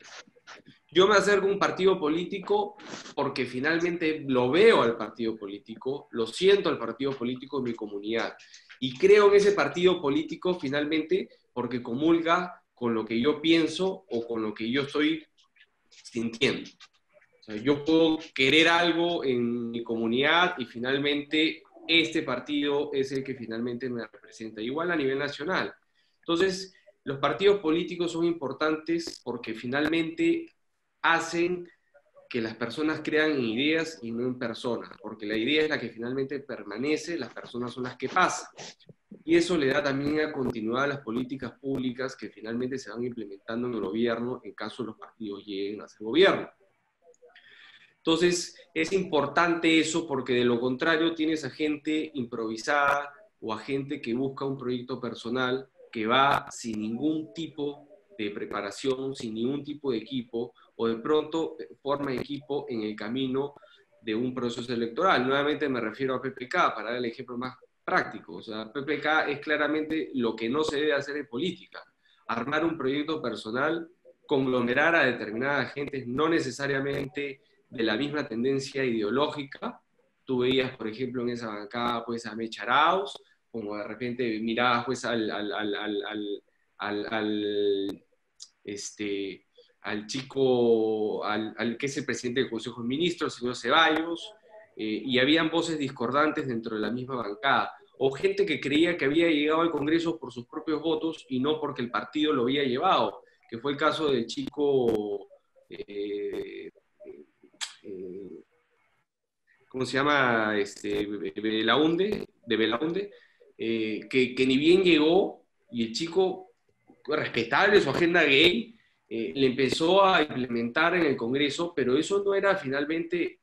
Yo me acerco a un partido político porque finalmente lo veo al partido político, lo siento al partido político en mi comunidad y creo en ese partido político finalmente porque comulga con lo que yo pienso o con lo que yo estoy sintiendo. O sea, yo puedo querer algo en mi comunidad y finalmente este partido es el que finalmente me representa, igual a nivel nacional. Entonces, los partidos políticos son importantes porque finalmente hacen que las personas crean en ideas y no en personas, porque la idea es la que finalmente permanece, las personas son las que pasan. Y eso le da también a continuidad a las políticas públicas que finalmente se van implementando en el gobierno en caso los partidos lleguen a ser gobierno. Entonces, es importante eso porque de lo contrario tienes a gente improvisada o a gente que busca un proyecto personal que va sin ningún tipo de preparación, sin ningún tipo de equipo, o de pronto forma equipo en el camino de un proceso electoral. Nuevamente me refiero a PPK, para dar el ejemplo más práctico. O sea, PPK es claramente lo que no se debe hacer en política. Armar un proyecto personal, conglomerar a determinadas gentes, no necesariamente de la misma tendencia ideológica, Tú veías, por ejemplo, en esa bancada pues, a Mecha Arauz, como de repente mirabas pues, al, al chico, al que es el presidente del Consejo de Ministros, el señor Ceballos, y habían voces discordantes dentro de la misma bancada, o gente que creía que había llegado al Congreso por sus propios votos y no porque el partido lo había llevado, que fue el caso del chico, ¿cómo se llama? Belaunde, que ni bien llegó, y el chico, respetable su agenda gay, le empezó a implementar en el Congreso, pero eso no era finalmente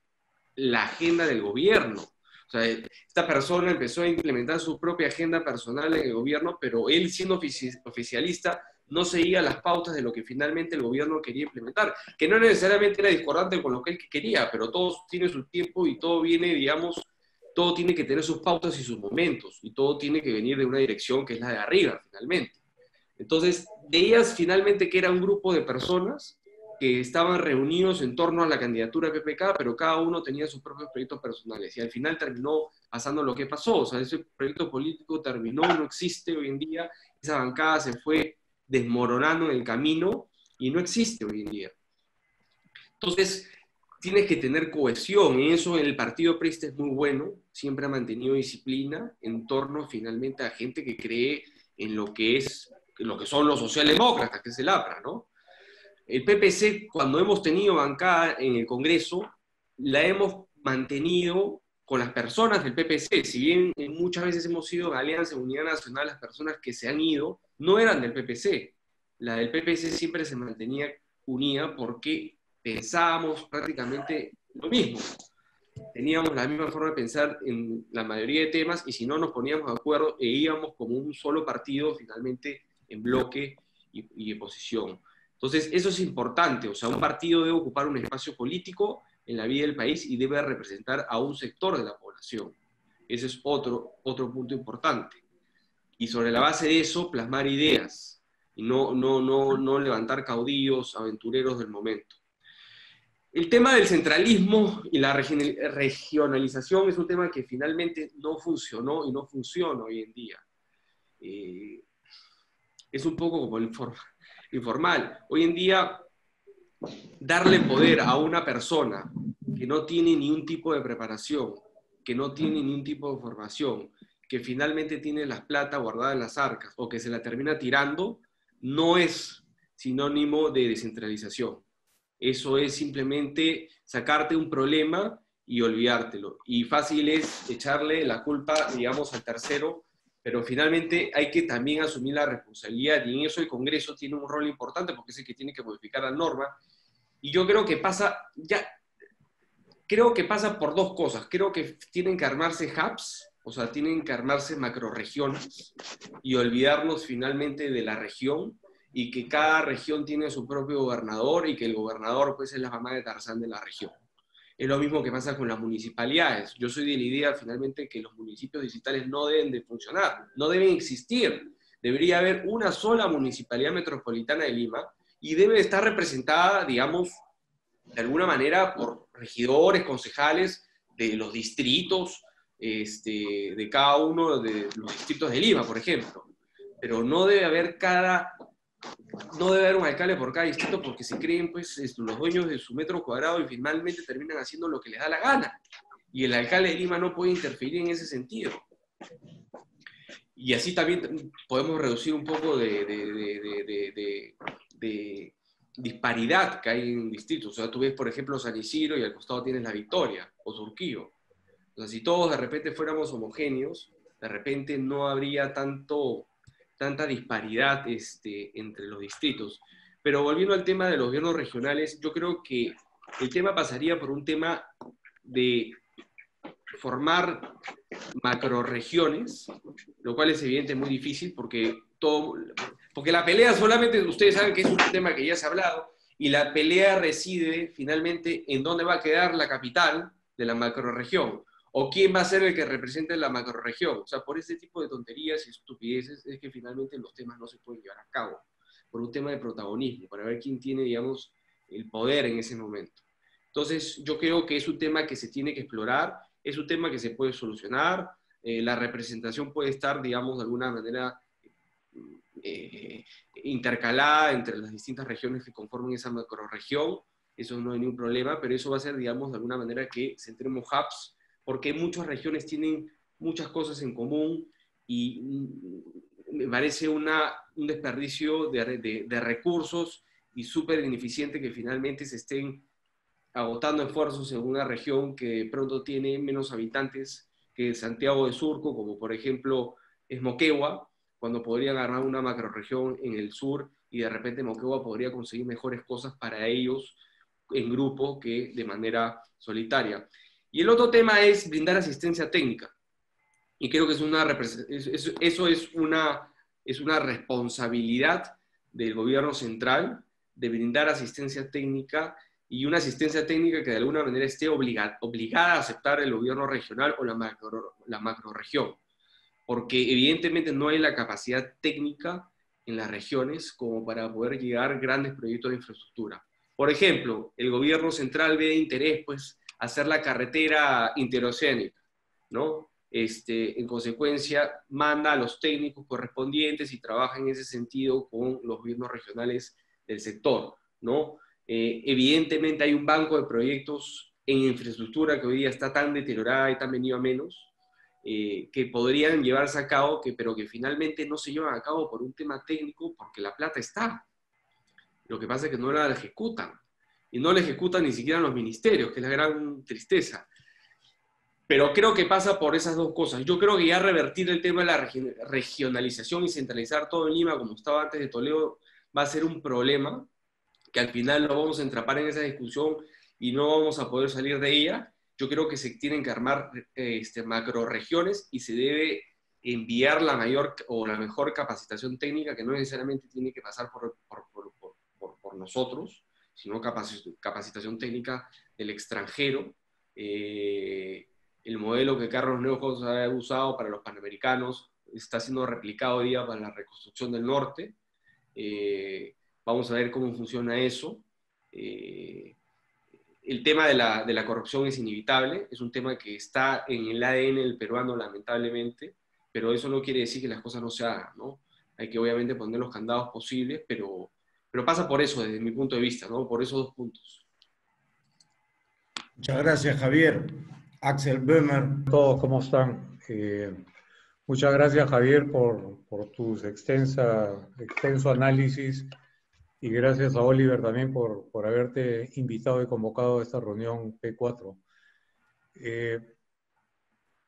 la agenda del gobierno. O sea, esta persona empezó a implementar su propia agenda personal en el gobierno, pero él, siendo oficialista, no seguía las pautas de lo que finalmente el gobierno quería implementar, que no necesariamente era discordante con lo que él quería, pero todo tiene su tiempo y todo viene, digamos, todo tiene que tener sus pautas y sus momentos, y todo tiene que venir de una dirección que es la de arriba, finalmente. Entonces, veías finalmente que era un grupo de personas que estaban reunidos en torno a la candidatura de PPK, pero cada uno tenía sus propios proyectos personales. Y al final terminó pasando lo que pasó. O sea, ese proyecto político terminó, no existe hoy en día. Esa bancada se fue desmoronando en el camino y no existe hoy en día. Entonces, tienes que tener cohesión. Y eso el partido aprista es muy bueno. Siempre ha mantenido disciplina en torno finalmente a gente que cree en lo que son los socialdemócratas, que es el APRA, ¿no? El PPC, cuando hemos tenido bancada en el Congreso, la hemos mantenido con las personas del PPC. Si bien muchas veces hemos sido en Alianza Unidad Nacional, las personas que se han ido no eran del PPC. La del PPC siempre se mantenía unida porque pensábamos prácticamente lo mismo. Teníamos la misma forma de pensar en la mayoría de temas, y si no nos poníamos de acuerdo íbamos como un solo partido finalmente en bloque y en posición. Entonces eso es importante, o sea, un partido debe ocupar un espacio político en la vida del país y debe representar a un sector de la población. Ese es otro punto importante. Y sobre la base de eso, plasmar ideas y no levantar caudillos, aventureros del momento. El tema del centralismo y la regionalización es un tema que finalmente no funcionó y no funciona hoy en día. Es un poco como el informal. Hoy en día, darle poder a una persona que no tiene ni un tipo de preparación, que no tiene ni un tipo de formación, que finalmente tiene la plata guardada en las arcas o que se la termina tirando, no es sinónimo de descentralización. Eso es simplemente sacarte un problema y olvidártelo. Y fácil es echarle la culpa, digamos, al tercero, pero finalmente hay que también asumir la responsabilidad, y en eso el Congreso tiene un rol importante porque es el que tiene que modificar la norma. Y yo creo que pasa por dos cosas. Creo que tienen que armarse hubs, o sea, tienen que armarse macroregiones y olvidarnos finalmente de la región, y que cada región tiene su propio gobernador y que el gobernador pues es la mamá de Tarzán de la región. Es lo mismo que pasa con las municipalidades. Yo soy de la idea finalmente que los municipios distritales no deben de funcionar, no deben existir. Debería haber una sola municipalidad metropolitana de Lima y debe estar representada, digamos, de alguna manera por regidores, concejales de los distritos, de cada uno de los distritos de Lima, por ejemplo. Pero no debe haber un alcalde por cada distrito, porque se creen pues los dueños de su metro cuadrado y finalmente terminan haciendo lo que les da la gana. Y el alcalde de Lima no puede interferir en ese sentido. Y así también podemos reducir un poco de disparidad que hay en distritos. O sea, tú ves, por ejemplo, San Isidro y al costado tienes La Victoria o Surquillo. O sea, si todos de repente fuéramos homogéneos, de repente no habría tanta disparidad entre los distritos. Pero volviendo al tema de los gobiernos regionales, yo creo que el tema pasaría por un tema de formar macroregiones, lo cual es evidente muy difícil porque la pelea solamente, ustedes saben que es un tema que ya se ha hablado, y la pelea reside finalmente en dónde va a quedar la capital de la macroregión, o quién va a ser el que represente la macroregión. O sea, por ese tipo de tonterías y estupideces es que finalmente los temas no se pueden llevar a cabo, por un tema de protagonismo, para ver quién tiene, digamos, el poder en ese momento. Entonces, yo creo que es un tema que se tiene que explorar. es un tema que se puede solucionar. La representación puede estar, digamos, de alguna manera intercalada entre las distintas regiones que conforman esa macrorregión. Eso no hay ningún problema, pero eso va a ser, digamos, de alguna manera que centremos hubs, porque muchas regiones tienen muchas cosas en común y me parece un desperdicio de recursos y súper ineficiente que finalmente se estén agotando esfuerzos en una región que de pronto tiene menos habitantes que Santiago de Surco, como por ejemplo es Moquegua, cuando podrían armar una macrorregión en el sur y de repente Moquegua podría conseguir mejores cosas para ellos en grupo que de manera solitaria. Y el otro tema es brindar asistencia técnica. Y creo que eso es una responsabilidad del gobierno central de brindar asistencia técnica y una asistencia técnica que de alguna manera esté obligada a aceptar el gobierno regional o la macrorregión, porque evidentemente no hay la capacidad técnica en las regiones como para poder llegar a grandes proyectos de infraestructura. Por ejemplo, el gobierno central ve de interés pues, hacer la carretera interoceánica, ¿no? En consecuencia, manda a los técnicos correspondientes y trabaja en ese sentido con los gobiernos regionales del sector, ¿no? Evidentemente hay un banco de proyectos en infraestructura que hoy día está tan deteriorada y tan venida a menos, que podrían llevarse a cabo, pero que finalmente no se llevan a cabo por un tema técnico, porque la plata está. Lo que pasa es que no la ejecutan. Y no la ejecutan ni siquiera los ministerios, que es la gran tristeza. Pero creo que pasa por esas dos cosas. Yo creo que ya revertir el tema de la regionalización y centralizar todo en Lima, como estaba antes de Toledo, va a ser un problema, que al final lo vamos a entrapar en esa discusión y no vamos a poder salir de ella. Yo creo que se tienen que armar macroregiones y se debe enviar la mayor o la mejor capacitación técnica, que no necesariamente tiene que pasar por nosotros, sino capacitación técnica del extranjero. El modelo que Carlos Neujos ha usado para los panamericanos está siendo replicado hoy día para la reconstrucción del norte. Vamos a ver cómo funciona eso. El tema de la corrupción es inevitable, es un tema que está en el ADN del peruano, lamentablemente, pero eso no quiere decir que las cosas no se hagan, ¿no? Hay que obviamente poner los candados posibles, pero pasa por eso, desde mi punto de vista, ¿no? Por esos dos puntos. Muchas gracias, Javier. Axel Böhmer. Todos, ¿cómo están? Muchas gracias, Javier, por tu extenso análisis, y gracias a Oliver también por haberte invitado y convocado a esta reunión P4.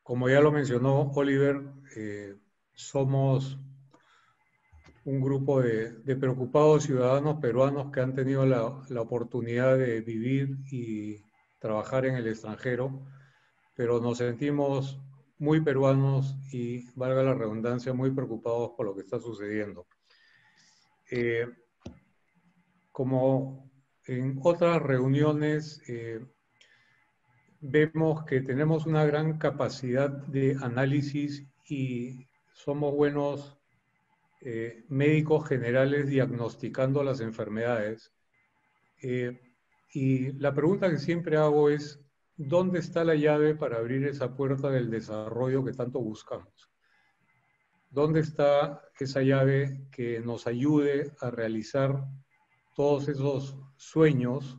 Como ya lo mencionó Oliver, somos un grupo de preocupados ciudadanos peruanos que han tenido la oportunidad de vivir y trabajar en el extranjero, pero nos sentimos muy peruanos y, valga la redundancia, muy preocupados por lo que está sucediendo. Como en otras reuniones, vemos que tenemos una gran capacidad de análisis y somos buenos médicos generales diagnosticando las enfermedades. Y la pregunta que siempre hago es, ¿dónde está la llave para abrir esa puerta del desarrollo que tanto buscamos? ¿Dónde está esa llave que nos ayude a realizar todos esos sueños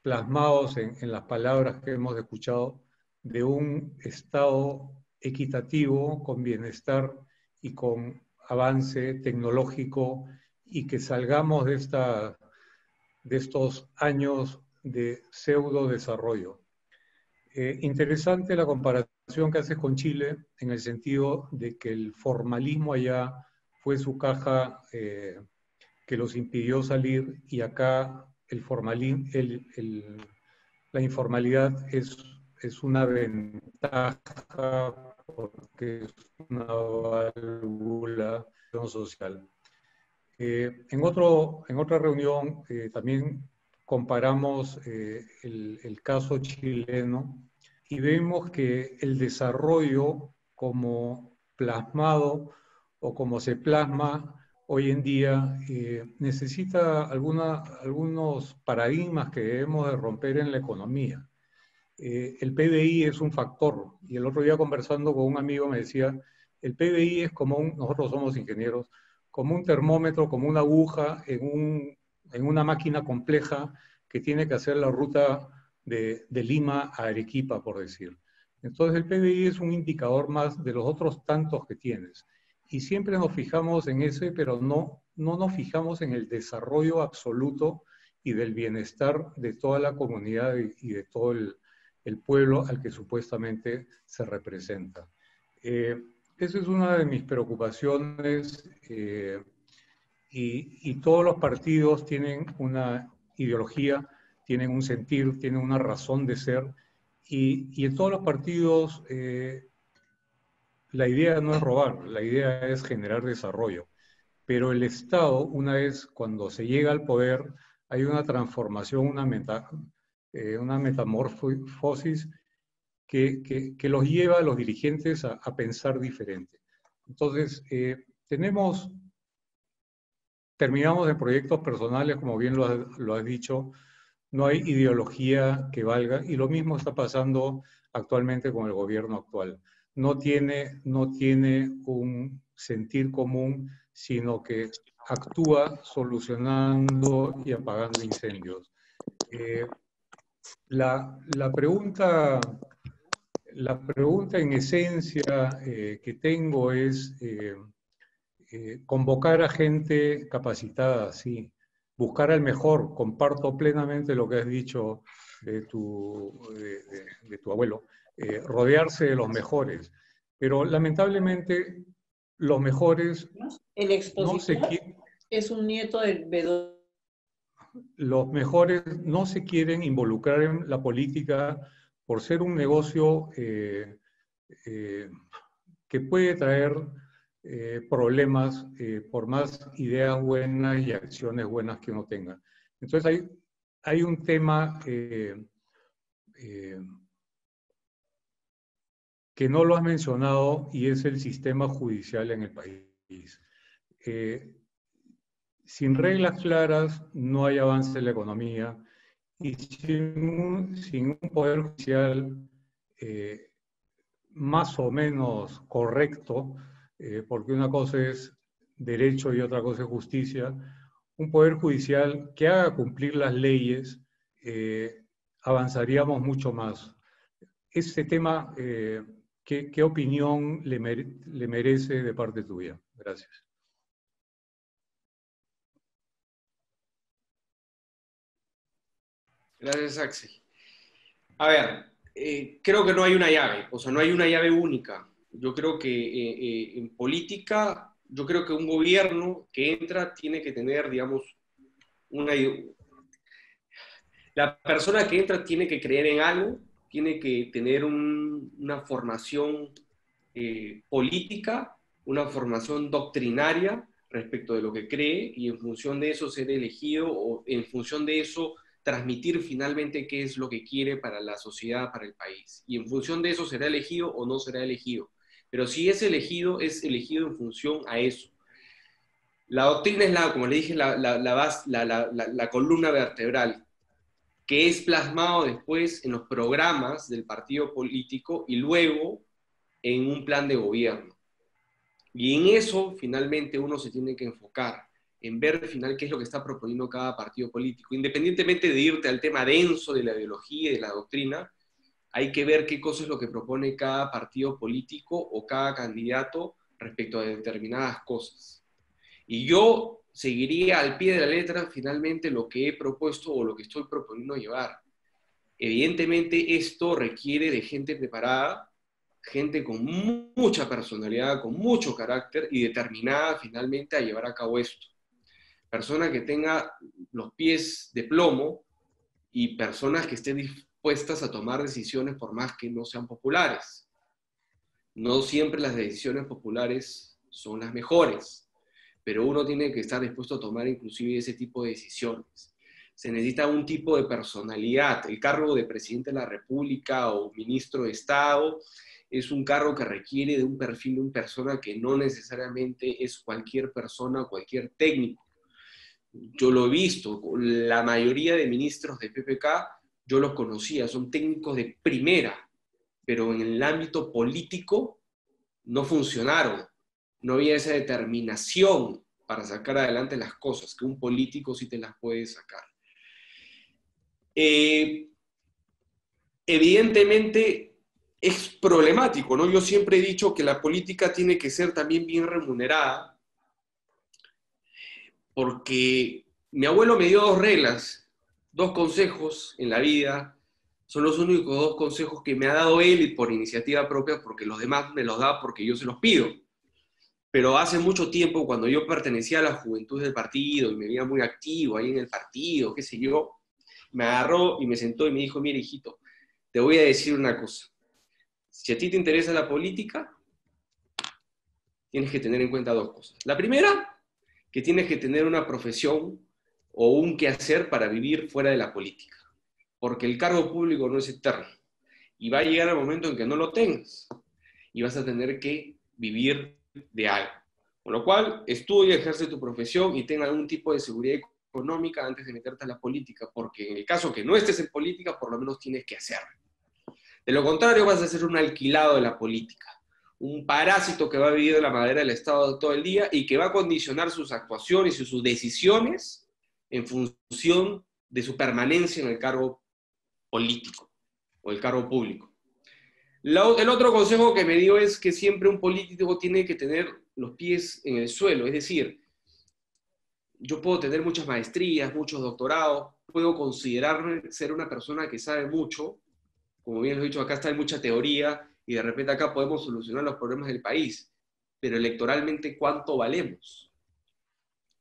plasmados en las palabras que hemos escuchado de un Estado equitativo, con bienestar y con avance tecnológico, y que salgamos de estos años de pseudo desarrollo? Interesante la comparación que haces con Chile, en el sentido de que el formalismo allá fue su caja que los impidió salir, y acá la informalidad es una ventaja porque es una válvula social. En otra reunión también comparamos el caso chileno y vemos que el desarrollo como plasmado o como se plasma hoy en día necesita algunos paradigmas que debemos de romper en la economía. el PBI es un factor. Y el otro día conversando con un amigo me decía, el PBI es como nosotros somos ingenieros, como un termómetro, como una aguja en una máquina compleja que tiene que hacer la ruta de Lima a Arequipa, por decir. Entonces el PBI es un indicador más de los otros tantos que tienes. Y siempre nos fijamos en ese, pero no nos fijamos en el desarrollo absoluto y del bienestar de toda la comunidad y de todo el pueblo al que supuestamente se representa. Esa es una de mis preocupaciones y todos los partidos tienen una ideología, tienen un sentir, tienen una razón de ser y en todos los partidos la idea no es robar, la idea es generar desarrollo. Pero el Estado, una vez cuando se llega al poder, hay una transformación, una metamorfosis que los lleva a los dirigentes a pensar diferente. Entonces, terminamos en proyectos personales, como bien lo has dicho, no hay ideología que valga, y lo mismo está pasando actualmente con el gobierno actual. No tiene un sentir común, sino que actúa solucionando y apagando incendios. La pregunta en esencia que tengo es convocar a gente capacitada, sí, buscar al mejor. Comparto plenamente lo que has dicho de tu abuelo, rodearse de los mejores. Pero lamentablemente los mejores El expositor es un nieto del Bedoya. Los mejores no se quieren involucrar en la política por ser un negocio que puede traer problemas por más ideas buenas y acciones buenas que uno tenga. Entonces hay un tema que no lo has mencionado y es el sistema judicial en el país. Sin reglas claras no hay avance en la economía y sin un poder judicial más o menos correcto, porque una cosa es derecho y otra cosa es justicia, un poder judicial que haga cumplir las leyes, avanzaríamos mucho más. Este tema, ¿qué opinión le merece de parte tuya? Gracias. Gracias, Axel. A ver, creo que no hay una llave, o sea, no hay una llave única. Yo creo que en política, yo creo que un gobierno que entra tiene que tener, digamos, la persona que entra tiene que creer en algo, tiene que tener una formación política, una formación doctrinaria respecto de lo que cree y en función de eso ser elegido o en función de eso transmitir finalmente qué es lo que quiere para la sociedad, para el país. Y en función de eso será elegido o no será elegido. Pero si es elegido en función a eso. La doctrina es, como le dije, la columna vertebral, que es plasmado después en los programas del partido político y luego en un plan de gobierno. Y en eso finalmente uno se tiene que enfocar, en ver al final qué es lo que está proponiendo cada partido político. Independientemente de irte al tema denso de la ideología y de la doctrina, hay que ver qué cosa es lo que propone cada partido político o cada candidato respecto a determinadas cosas. Y yo seguiría al pie de la letra finalmente lo que he propuesto o lo que estoy proponiendo llevar. Evidentemente esto requiere de gente preparada, gente con mucha personalidad, con mucho carácter y determinada finalmente a llevar a cabo esto. Persona que tenga los pies de plomo y personas que estén dispuestas a tomar decisiones por más que no sean populares. No siempre las decisiones populares son las mejores, pero uno tiene que estar dispuesto a tomar inclusive ese tipo de decisiones. Se necesita un tipo de personalidad. El cargo de presidente de la República o ministro de Estado es un cargo que requiere de un perfil de una persona que no necesariamente es cualquier persona o cualquier técnico. Yo lo he visto, la mayoría de ministros de PPK yo los conocía, son técnicos de primera, pero en el ámbito político no funcionaron. No había esa determinación para sacar adelante las cosas, que un político sí te las puede sacar. Evidentemente es problemático, ¿no? Yo siempre he dicho que la política tiene que ser también bien remunerada, porque mi abuelo me dio 2 reglas, 2 consejos en la vida, son los únicos 2 consejos que me ha dado él por iniciativa propia, porque los demás me los da porque yo se los pido. Pero hace mucho tiempo, cuando yo pertenecía a la juventud del partido y me veía muy activo ahí en el partido, qué sé yo, me agarró y me sentó y me dijo, mira, hijito, te voy a decir una cosa. Si a ti te interesa la política, tienes que tener en cuenta 2 cosas. La primera, que tienes que tener una profesión o un quehacer para vivir fuera de la política, porque el cargo público no es eterno, y va a llegar el momento en que no lo tengas, y vas a tener que vivir de algo. Con lo cual, estudia, ejerce tu profesión y tenga algún tipo de seguridad económica antes de meterte a la política, porque en el caso que no estés en política, por lo menos tienes que hacerlo. De lo contrario, vas a ser un alquilado de la política, un parásito que va a vivir de la madera del Estado todo el día y que va a condicionar sus actuaciones y sus decisiones en función de su permanencia en el cargo político o el cargo público. El otro consejo que me dio es que siempre un político tiene que tener los pies en el suelo, es decir, yo puedo tener muchas maestrías, muchos doctorados, puedo considerarme ser una persona que sabe mucho, como bien lo he dicho, acá está hay mucha teoría y de repente acá podemos solucionar los problemas del país, pero electoralmente, ¿cuánto valemos?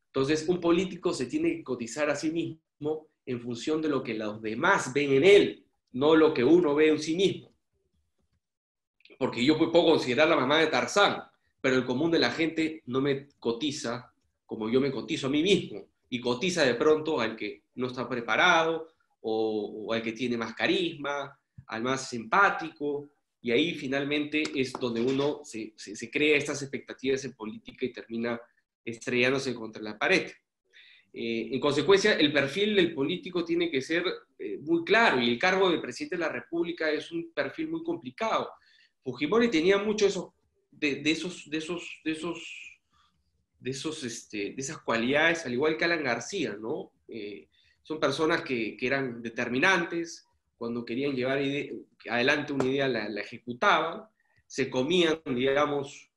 Entonces, un político se tiene que cotizar a sí mismo en función de lo que los demás ven en él, no lo que uno ve en sí mismo. Porque yo puedo considerar la mamá de Tarzán, pero el común de la gente no me cotiza como yo me cotizo a mí mismo, y cotiza de pronto al que no está preparado, o al que tiene más carisma, al más simpático, y ahí finalmente es donde uno se crea estas expectativas en política y termina estrellándose contra la pared. En consecuencia, el perfil del político tiene que ser muy claro, y el cargo de presidente de la República es un perfil muy complicado. Fujimori tenía mucho de esas cualidades, al igual que Alan García, ¿no? Son personas que eran determinantes, cuando querían llevar adelante una idea la ejecutaban, se comían, digamos,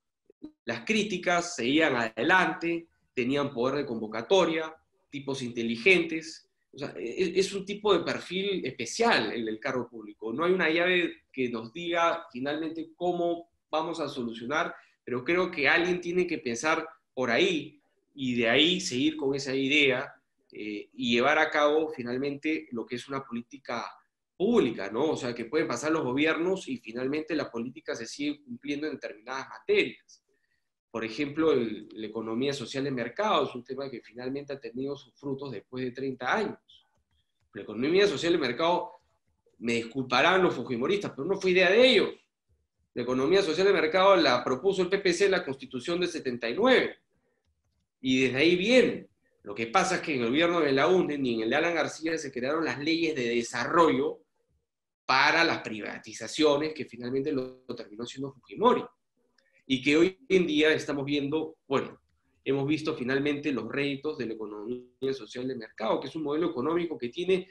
las críticas, seguían adelante, tenían poder de convocatoria, tipos inteligentes. O sea, es un tipo de perfil especial el del cargo público. No hay una llave que nos diga finalmente cómo vamos a solucionar, pero creo que alguien tiene que pensar por ahí y de ahí seguir con esa idea y llevar a cabo finalmente lo que es una política pública, ¿no? O sea, que pueden pasar los gobiernos y finalmente la política se sigue cumpliendo en determinadas materias. Por ejemplo, la economía social de mercado es un tema que finalmente ha tenido sus frutos después de 30 años. La economía social de mercado, me disculparán los fujimoristas, pero no fue idea de ellos. La economía social de mercado la propuso el PPC en la Constitución del 79. Y desde ahí viene. Lo que pasa es que en el gobierno de la UNE ni en el de Alan García se crearon las leyes de desarrollo para las privatizaciones que finalmente lo terminó siendo Fujimori. Y que hoy en día estamos viendo, bueno, hemos visto finalmente los réditos de la economía social de mercado, que es un modelo económico que tiene,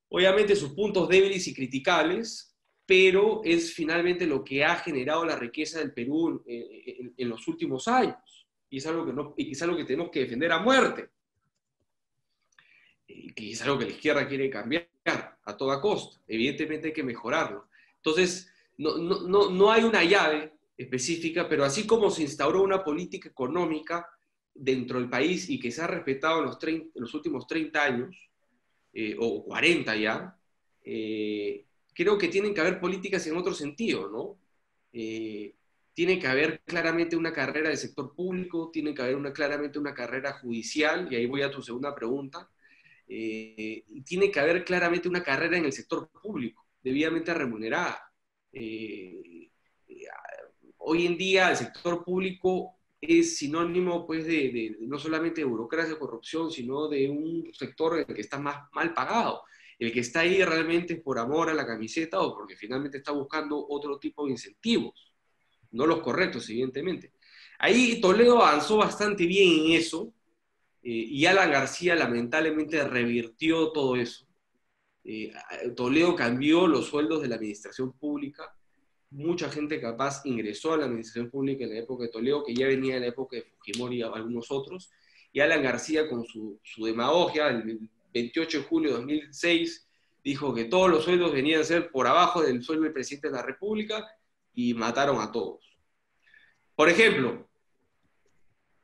obviamente, sus puntos débiles y criticables, pero es finalmente lo que ha generado la riqueza del Perú en los últimos años. Y es algo que tenemos que defender a muerte. Que es algo que la izquierda quiere cambiar a toda costa. Evidentemente hay que mejorarlo. Entonces, no hay una llave específica, pero así como se instauró una política económica dentro del país y que se ha respetado en los últimos 30 años, o 40 ya, creo que tienen que haber políticas en otro sentido, ¿no? Tiene que haber claramente una carrera del sector público, tiene que haber claramente una carrera judicial, y ahí voy a tu segunda pregunta, tiene que haber claramente una carrera en el sector público, debidamente remunerada. Hoy en día el sector público es sinónimo pues, no solamente de burocracia y corrupción, sino de un sector que está más mal pagado. el que está ahí realmente es por amor a la camiseta o porque finalmente está buscando otro tipo de incentivos, no los correctos, evidentemente. Ahí Toledo avanzó bastante bien en eso, y Alan García lamentablemente revirtió todo eso. Toledo cambió los sueldos de la administración pública. Mucha gente capaz ingresó a la administración pública en la época de Toledo, que ya venía en la época de Fujimori y algunos otros, y Alan García con su demagogia, el 28 de julio de 2006, dijo que todos los sueldos venían a ser por abajo del sueldo del presidente de la República, y mataron a todos. Por ejemplo,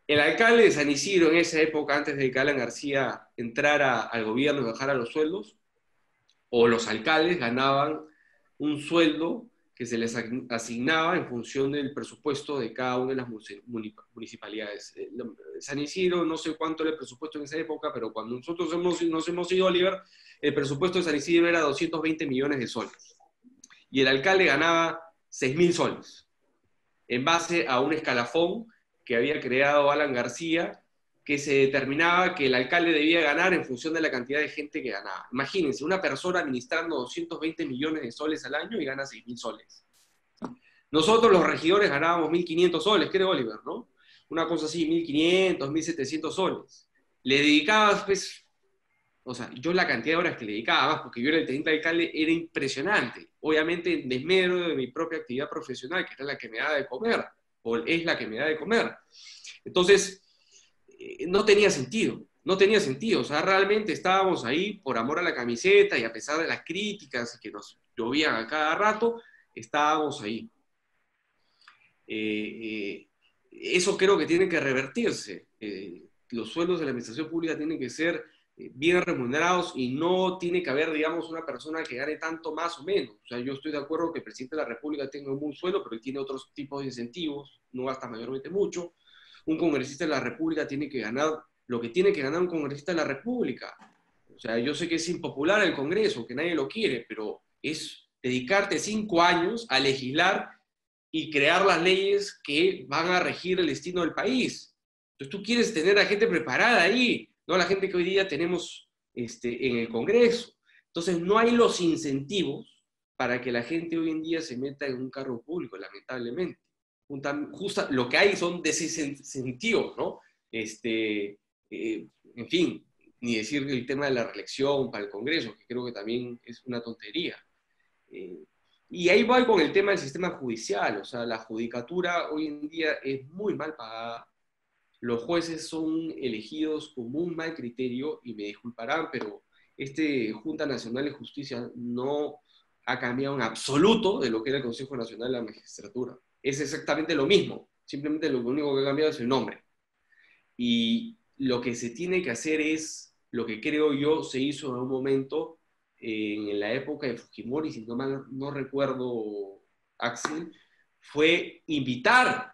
el alcalde de San Isidro en esa época, antes de que Alan García entrara al gobierno y bajara los sueldos, o los alcaldes ganaban un sueldo que se les asignaba en función del presupuesto de cada una de las municipalidades. San Isidro, no sé cuánto era el presupuesto en esa época, pero cuando nosotros nos hemos ido, Oliver, el presupuesto de San Isidro era 220 millones de soles. Y el alcalde ganaba 6.000 soles, en base a un escalafón que había creado Alan García, que se determinaba que el alcalde debía ganar en función de la cantidad de gente que ganaba. Imagínense, una persona administrando 220 millones de soles al año y gana 6.000 soles. Nosotros los regidores ganábamos 1.500 soles, creo, Oliver, ¿no? Una cosa así, 1.500, 1.700 soles. Le dedicabas, pues, o sea, yo la cantidad de horas que le dedicaba, más porque yo era el teniente alcalde, era impresionante. Obviamente, en desmedro de mi propia actividad profesional, que era la que me da de comer, o es la que me da de comer. Entonces, no tenía sentido, o sea, realmente estábamos ahí por amor a la camiseta, y a pesar de las críticas que nos llovían a cada rato, estábamos ahí. Eso creo que tiene que revertirse. Los sueldos de la administración pública tienen que ser bien remunerados, y no tiene que haber, digamos, una persona que gane tanto más o menos. O sea, yo estoy de acuerdo que el presidente de la República tenga un buen sueldo, pero él tiene otros tipos de incentivos, no gasta mayormente mucho. Un congresista de la República tiene que ganar lo que tiene que ganar un congresista de la República. O sea, yo sé que es impopular el Congreso, que nadie lo quiere, pero es dedicarte 5 años a legislar y crear las leyes que van a regir el destino del país. Entonces tú quieres tener a gente preparada ahí, no la gente que hoy día tenemos en el Congreso. Entonces no hay los incentivos para que la gente hoy en día se meta en un cargo público, lamentablemente. Lo que hay son desincentivos, ¿no? En fin, ni decir el tema de la reelección para el Congreso, que creo que también es una tontería. Y ahí voy con el tema del sistema judicial. O sea, la judicatura hoy en día es muy mal pagada. Los jueces son elegidos con un mal criterio, y me disculparán, pero Junta Nacional de Justicia no ha cambiado en absoluto de lo que era el Consejo Nacional de la Magistratura. Es exactamente lo mismo, simplemente lo único que ha cambiado es el nombre. Y lo que se tiene que hacer es, lo que creo yo se hizo en un momento, en la época de Fujimori, si no recuerdo, Axel, fue invitar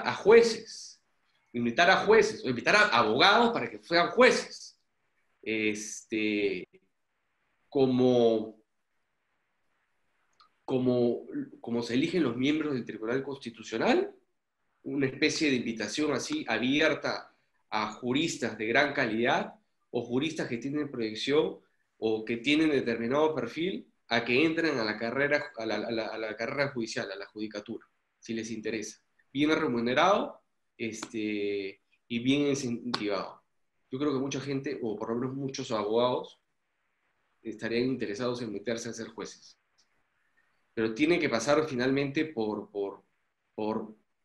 a jueces, o invitar a abogados para que fueran jueces, como se eligen los miembros del Tribunal Constitucional, una especie de invitación así abierta a juristas de gran calidad, o juristas que tienen proyección o que tienen determinado perfil, a que entren a la carrera, a la carrera judicial, a la judicatura, si les interesa. Bien remunerado y bien incentivado. Yo creo que mucha gente, o por lo menos muchos abogados, estarían interesados en meterse a ser jueces. Pero tiene que pasar finalmente por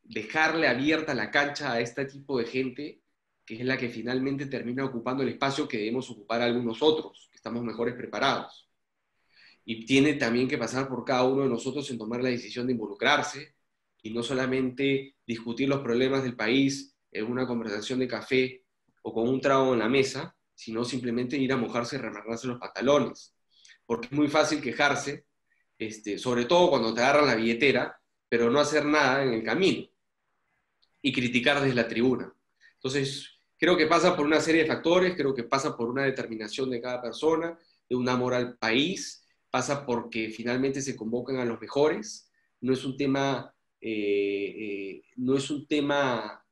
dejarle abierta la cancha a este tipo de gente, que es la que finalmente termina ocupando el espacio que debemos ocupar algunos otros, que estamos mejores preparados. Y tiene también que pasar por cada uno de nosotros en tomar la decisión de involucrarse, y no solamente discutir los problemas del país en una conversación de café o con un trago en la mesa, sino simplemente ir a mojarse y remangarse los pantalones. Porque es muy fácil quejarse, sobre todo cuando te agarran la billetera, pero no hacer nada en el camino, y criticar desde la tribuna. Entonces, creo que pasa por una serie de factores, creo que pasa por una determinación de cada persona, de un amor al país, pasa porque finalmente se convocan a los mejores. No es un tema,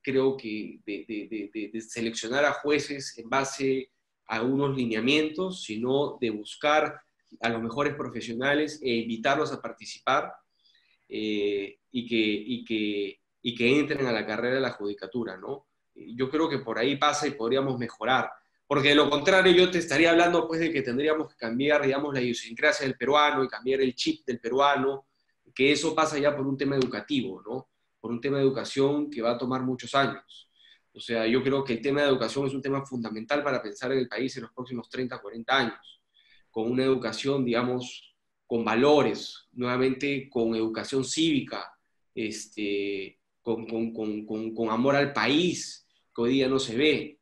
creo que, de seleccionar a jueces en base algunos lineamientos, sino de buscar a los mejores profesionales e invitarlos a participar y que entren a la carrera de la judicatura, ¿no? Yo creo que por ahí pasa y podríamos mejorar. Porque de lo contrario yo te estaría hablando pues de que tendríamos que cambiar, digamos, la idiosincrasia del peruano y cambiar el chip del peruano, que eso pasa ya por un tema educativo, ¿no? Por un tema de educación que va a tomar muchos años. O sea, yo creo que el tema de educación es un tema fundamental para pensar en el país en los próximos 30, 40 años, con una educación, digamos, con valores, nuevamente con educación cívica, con amor al país, que hoy día no se ve.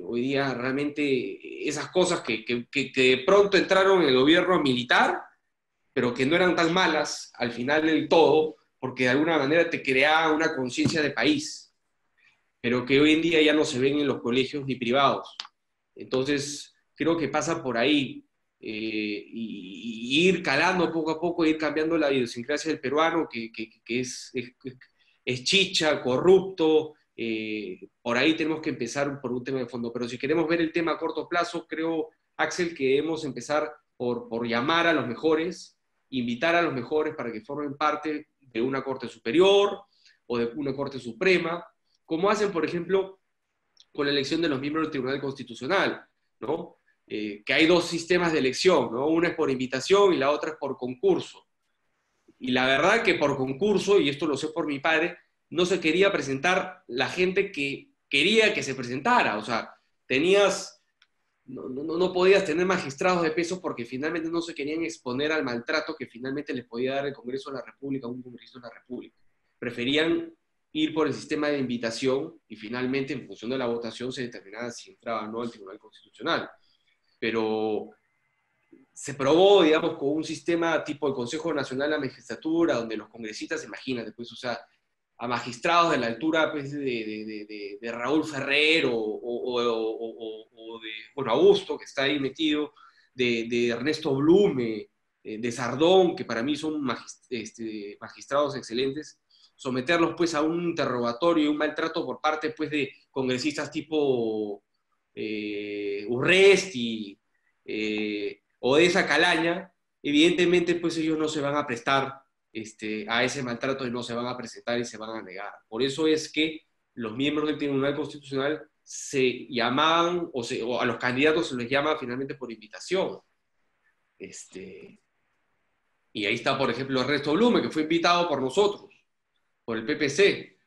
Hoy día realmente esas cosas que de pronto entraron en el gobierno militar, pero que no eran tan malas al final del todo, porque de alguna manera te creaba una conciencia de país, pero que hoy en día ya no se ven en los colegios ni privados. Entonces, creo que pasa por ahí, y ir calando poco a poco, ir cambiando la idiosincrasia del peruano, que es chicha, corrupto. Por ahí tenemos que empezar por un tema de fondo, pero si queremos ver el tema a corto plazo, creo, Axel, que debemos empezar por llamar a los mejores, invitar a los mejores para que formen parte de una Corte Superior o de una Corte Suprema, como hacen, por ejemplo, con la elección de los miembros del Tribunal Constitucional, ¿no? Que hay dos sistemas de elección, ¿no? Una es por invitación y la otra es por concurso. Y la verdad que por concurso, y esto lo sé por mi padre, no se quería presentar la gente que quería que se presentara. O sea, no podías tener magistrados de peso porque finalmente no se querían exponer al maltrato que finalmente les podía dar el Congreso de la República a un congresista de la República. Preferían ir por el sistema de invitación y finalmente en función de la votación se determinaba si entraba o no al Tribunal Constitucional. Pero se probó, digamos, con un sistema tipo el Consejo Nacional de la Magistratura, donde los congresistas, imagínate, pues, o sea, a magistrados de la altura pues, de Raúl Ferrer o de, bueno, Augusto, que está ahí metido, de Ernesto Blume, de Sardón, que para mí son magistrados excelentes, someterlos pues a un interrogatorio y un maltrato por parte pues de congresistas tipo Urresti o de esa calaña, evidentemente pues ellos no se van a prestar a ese maltrato y no se van a presentar y se van a negar. Por eso es que los miembros del Tribunal Constitucional se llamaban, o a los candidatos se les llama finalmente por invitación. Y ahí está, por ejemplo, Ernesto Blume, que fue invitado por nosotros, por el PPC.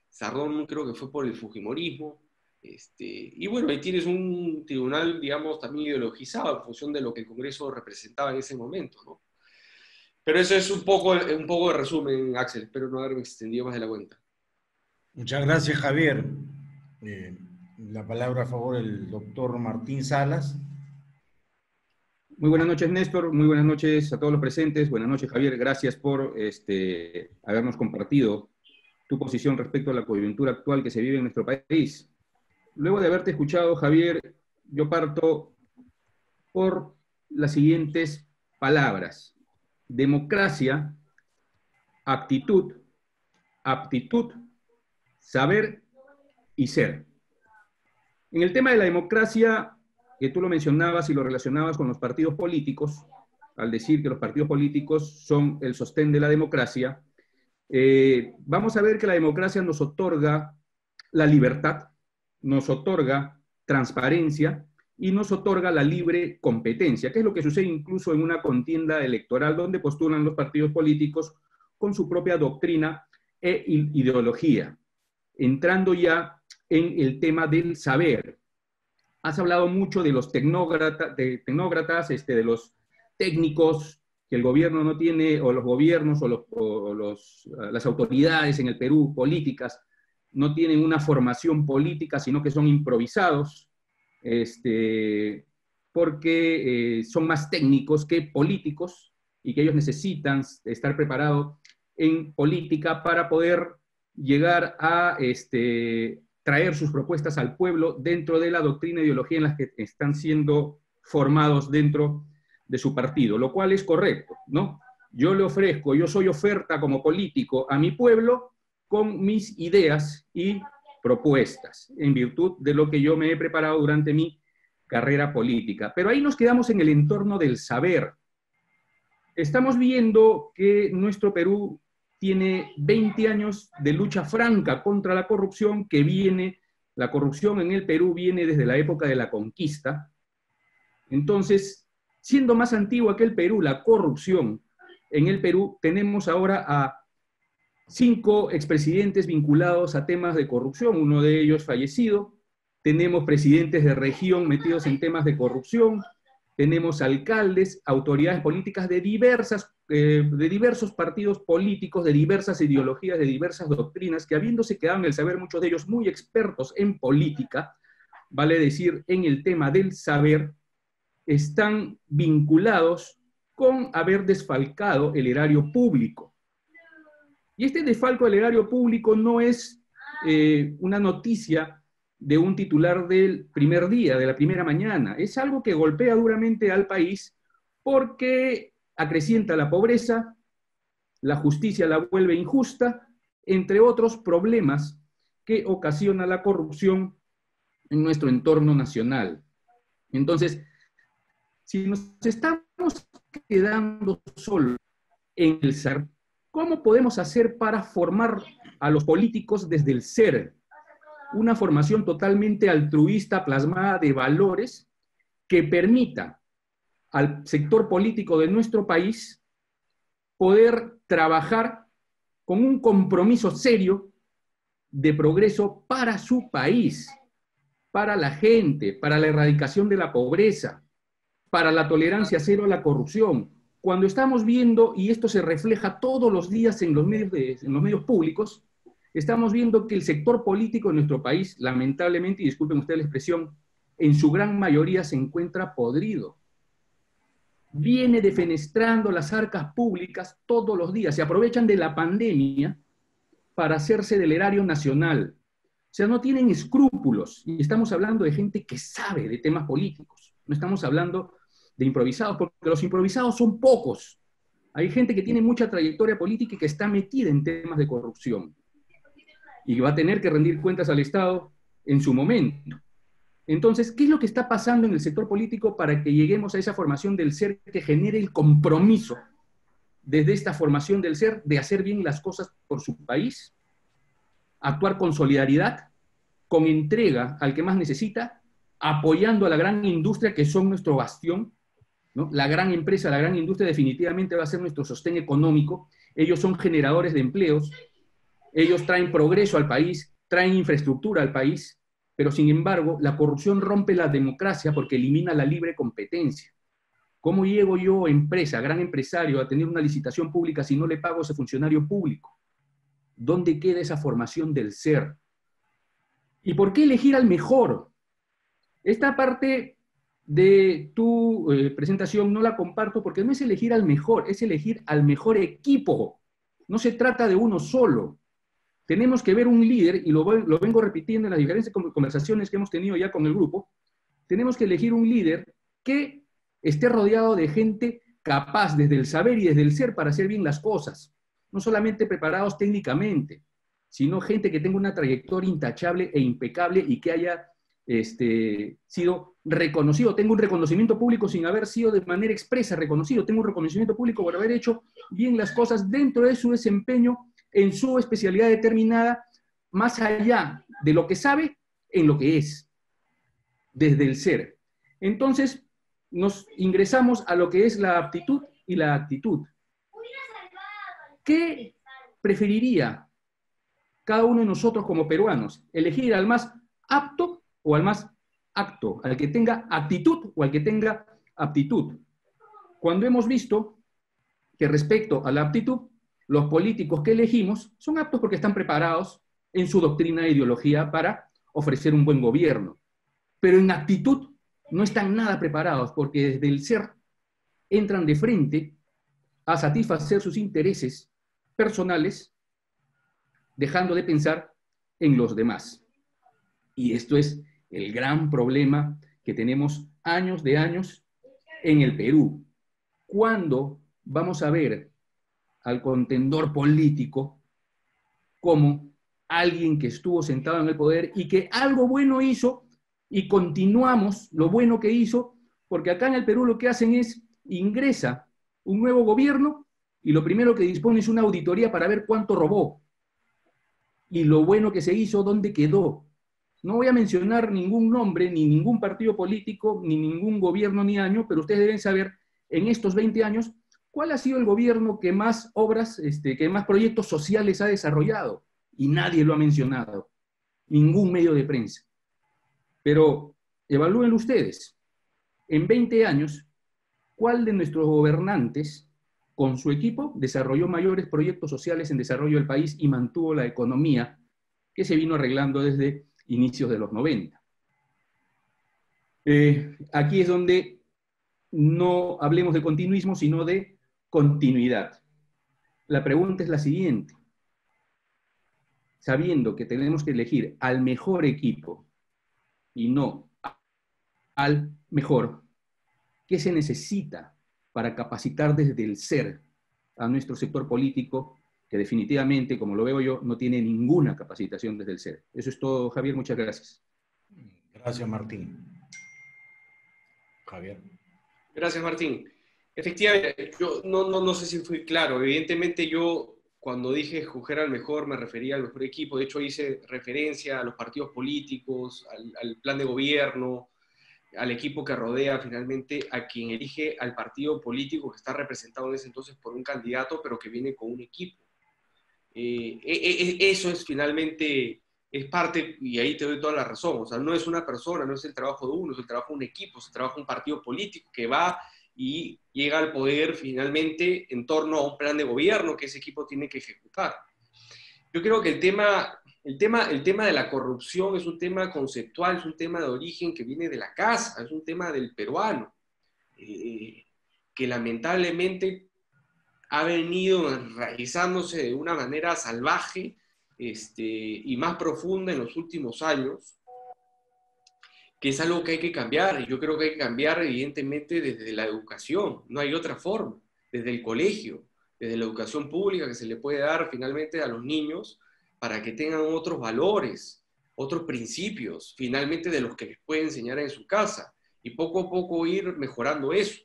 Sardón creo que fue por el fujimorismo. Y bueno, ahí tienes un tribunal, digamos, también ideologizado en función de lo que el Congreso representaba en ese momento, ¿no? Pero eso es un poco de resumen, Axel. Espero no haberme extendido más de la cuenta. Muchas gracias, Javier. La palabra a favor del doctor Martín Salas. Muy buenas noches, Néstor. Muy buenas noches a todos los presentes. Buenas noches, Javier. Gracias por habernos compartido tu posición respecto a la coyuntura actual que se vive en nuestro país. Luego de haberte escuchado, Javier, yo parto por las siguientes palabras: democracia, actitud, aptitud, saber y ser. En el tema de la democracia, que tú lo mencionabas y lo relacionabas con los partidos políticos, al decir que los partidos políticos son el sostén de la democracia, vamos a ver que la democracia nos otorga la libertad, nos otorga transparencia y nos otorga la libre competencia, que es lo que sucede incluso en una contienda electoral donde postulan los partidos políticos con su propia doctrina e ideología. Entrando ya en el tema del saber. Has hablado mucho de los tecnócratas, de los técnicos que el gobierno no tiene, o los gobiernos, las autoridades en el Perú, políticas, no tienen una formación política, sino que son improvisados, porque son más técnicos que políticos, y que ellos necesitan estar preparados en política para poder llegar a traer sus propuestas al pueblo dentro de la doctrina e ideología en las que están siendo formados dentro de su partido, lo cual es correcto, ¿no? Yo soy oferta como político a mi pueblo con mis ideas y propuestas, en virtud de lo que yo me he preparado durante mi carrera política. Pero ahí nos quedamos en el entorno del saber. Estamos viendo que nuestro Perú tiene 20 años de lucha franca contra la corrupción, la corrupción en el Perú viene desde la época de la conquista. Entonces, siendo más antigua que el Perú, la corrupción en el Perú, tenemos ahora a 5 expresidentes vinculados a temas de corrupción, uno de ellos fallecido. Tenemos presidentes de región metidos en temas de corrupción, tenemos alcaldes, autoridades políticas de diversos partidos políticos, de diversas ideologías, de diversas doctrinas, que habiéndose quedado en el saber, muchos de ellos muy expertos en política, vale decir, en el tema del saber, están vinculados con haber desfalcado el erario público. Y este desfalco del erario público no es una noticia de un titular del primer día, de la primera mañana. Es algo que golpea duramente al país porque acrecienta la pobreza, la justicia la vuelve injusta, entre otros problemas que ocasiona la corrupción en nuestro entorno nacional. Entonces, si nos estamos quedando solo en el ser, ¿cómo podemos hacer para formar a los políticos desde el ser? Una formación totalmente altruista, plasmada de valores, que permita al sector político de nuestro país poder trabajar con un compromiso serio de progreso para su país, para la gente, para la erradicación de la pobreza, para la tolerancia cero a la corrupción. Cuando estamos viendo, y esto se refleja todos los días en los medios públicos, estamos viendo que el sector político de nuestro país, lamentablemente, y disculpen ustedes la expresión, en su gran mayoría se encuentra podrido. Viene defenestrando las arcas públicas todos los días. Se aprovechan de la pandemia para hacerse del erario nacional. O sea, no tienen escrúpulos. Y estamos hablando de gente que sabe de temas políticos. No estamos hablando de improvisados, porque los improvisados son pocos. Hay gente que tiene mucha trayectoria política y que está metida en temas de corrupción. Y va a tener que rendir cuentas al Estado en su momento. Entonces, ¿qué es lo que está pasando en el sector político para que lleguemos a esa formación del ser que genere el compromiso desde esta formación del ser de hacer bien las cosas por su país, actuar con solidaridad, con entrega al que más necesita, apoyando a la gran industria que son nuestro bastión, ¿no? La gran empresa, la gran industria definitivamente va a ser nuestro sostén económico. Ellos son generadores de empleos, ellos traen progreso al país, traen infraestructura al país, pero sin embargo la corrupción rompe la democracia porque elimina la libre competencia. ¿Cómo llego yo, empresa, gran empresario, a tener una licitación pública si no le pago a ese funcionario público? ¿Dónde queda esa formación del ser? ¿Y por qué elegir al mejor? Esta parte de tu presentación no la comparto porque no es elegir al mejor, es elegir al mejor equipo. No se trata de uno solo. Tenemos que ver un líder, y lo vengo repitiendo en las diferentes conversaciones que hemos tenido ya con el grupo, tenemos que elegir un líder que esté rodeado de gente capaz desde el saber y desde el ser para hacer bien las cosas. No solamente preparados técnicamente, sino gente que tenga una trayectoria intachable e impecable y que haya sido reconocido. Tengo un reconocimiento público sin haber sido de manera expresa reconocido. Tengo un reconocimiento público por haber hecho bien las cosas dentro de su desempeño en su especialidad determinada, más allá de lo que sabe, en lo que es, desde el ser. Entonces, nos ingresamos a lo que es la aptitud y la actitud. ¿Qué preferiría cada uno de nosotros como peruanos? ¿Elegir al más apto o al más acto? ¿Al que tenga actitud o al que tenga aptitud? Cuando hemos visto que respecto a la aptitud, los políticos que elegimos son aptos porque están preparados en su doctrina e ideología para ofrecer un buen gobierno. Pero en actitud no están nada preparados porque desde el ser entran de frente a satisfacer sus intereses personales, dejando de pensar en los demás. Y esto es el gran problema que tenemos años de años en el Perú. ¿Cuándo vamos a ver al contendor político como alguien que estuvo sentado en el poder y que algo bueno hizo y continuamos lo bueno que hizo, porque acá en el Perú lo que hacen es, ingresa un nuevo gobierno y lo primero que dispone es una auditoría para ver cuánto robó y lo bueno que se hizo, dónde quedó. No voy a mencionar ningún nombre, ni ningún partido político, ni ningún gobierno ni año, pero ustedes deben saber, en estos 20 años, ¿cuál ha sido el gobierno que más obras, que más proyectos sociales ha desarrollado? Y nadie lo ha mencionado, ningún medio de prensa. Pero evalúenlo ustedes, en 20 años, ¿cuál de nuestros gobernantes, con su equipo, desarrolló mayores proyectos sociales en desarrollo del país y mantuvo la economía que se vino arreglando desde inicios de los 90? Aquí es donde no hablemos de continuismo, sino de continuidad. La pregunta es la siguiente. Sabiendo que tenemos que elegir al mejor equipo y no al mejor, ¿qué se necesita para capacitar desde el ser a nuestro sector político, que definitivamente, como lo veo yo, no tiene ninguna capacitación desde el ser? Eso es todo, Javier. Muchas gracias. Gracias, Martín. Javier. Gracias, Martín. Efectivamente, yo no sé si fui claro. Evidentemente yo, cuando dije escoger al mejor, me refería al mejor equipo. De hecho, hice referencia a los partidos políticos, al plan de gobierno, al equipo que rodea finalmente a quien elige al partido político que está representado en ese entonces por un candidato, pero que viene con un equipo. Eso es finalmente, es parte, y ahí te doy toda la razón, o sea, no es una persona, no es el trabajo de uno, es el trabajo de un equipo, es el trabajo de un partido político que va y llega al poder finalmente en torno a un plan de gobierno que ese equipo tiene que ejecutar. Yo creo que el tema de la corrupción es un tema conceptual, es un tema de origen que viene de la casa, es un tema del peruano, que lamentablemente ha venido enraizándose de una manera salvaje y más profunda en los últimos años, que es algo que hay que cambiar, y yo creo que hay que cambiar evidentemente desde la educación, no hay otra forma, desde el colegio, desde la educación pública que se le puede dar finalmente a los niños para que tengan otros valores, otros principios, finalmente de los que les puede enseñar en su casa, y poco a poco ir mejorando eso.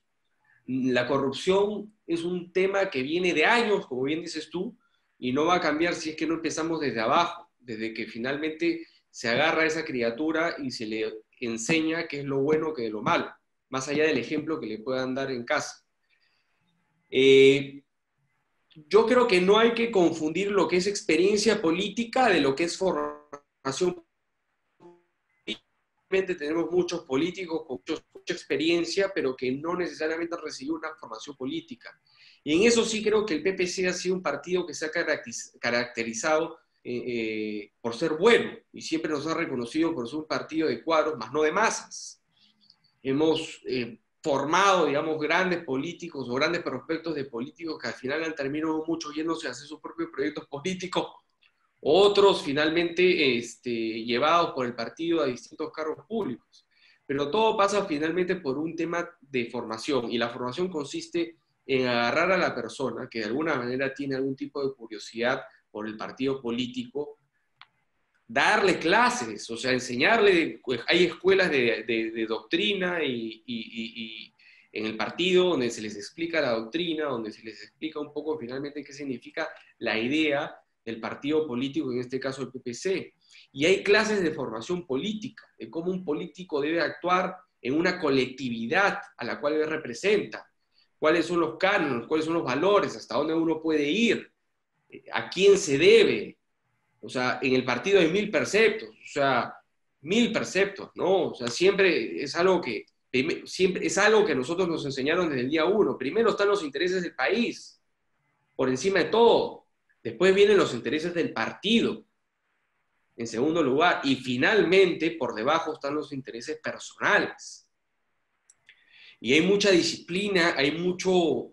La corrupción es un tema que viene de años, como bien dices tú, y no va a cambiar si es que no empezamos desde abajo, desde que finalmente se agarra a esa criatura y se le enseña qué es lo bueno que de lo malo, más allá del ejemplo que le puedan dar en casa. Yo creo que no hay que confundir lo que es experiencia política de lo que es formación. Tenemos muchos políticos con mucha experiencia, pero que no necesariamente han recibido una formación política. Y en eso sí creo que el PPC ha sido un partido que se ha caracterizado por ser bueno, y siempre nos ha reconocido por ser un partido de cuadros, más no de masas. Hemos formado, digamos, grandes políticos o grandes prospectos de políticos que al final han terminado muchos yéndose a hacer sus propios proyectos políticos, otros finalmente llevados por el partido a distintos cargos públicos. Pero todo pasa finalmente por un tema de formación, y la formación consiste en agarrar a la persona que de alguna manera tiene algún tipo de curiosidad por el partido político, darle clases, o sea, enseñarle. Pues hay escuelas de doctrina y en el partido donde se les explica la doctrina, donde se les explica un poco finalmente qué significa la idea del partido político, en este caso el PPC. Y hay clases de formación política, de cómo un político debe actuar en una colectividad a la cual él representa, cuáles son los cánones, cuáles son los valores, hasta dónde uno puede ir, a quién se debe. O sea, en el partido hay 1000 preceptos, o sea, 1000 preceptos, ¿no? O sea, siempre es algo que nosotros nos enseñaron desde el día 1. Primero están los intereses del país, por encima de todo. Después vienen los intereses del partido, en segundo lugar. Y finalmente, por debajo están los intereses personales. Y hay mucha disciplina, hay mucho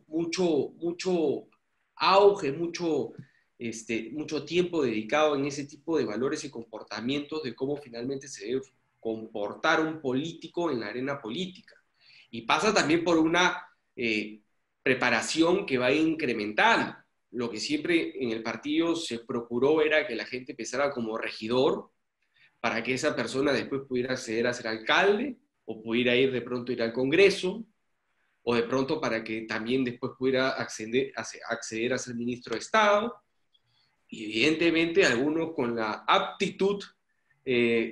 auge, mucho tiempo dedicado en ese tipo de valores y comportamientos de cómo finalmente se debe comportar un político en la arena política. Y pasa también por una preparación que va incrementando. lo que siempre en el partido se procuró era que la gente empezara como regidor, para que esa persona después pudiera acceder a ser alcalde, o pudiera ir de pronto ir al Congreso, o de pronto para que también después pudiera acceder a ser ministro de Estado, y evidentemente algunos con la aptitud,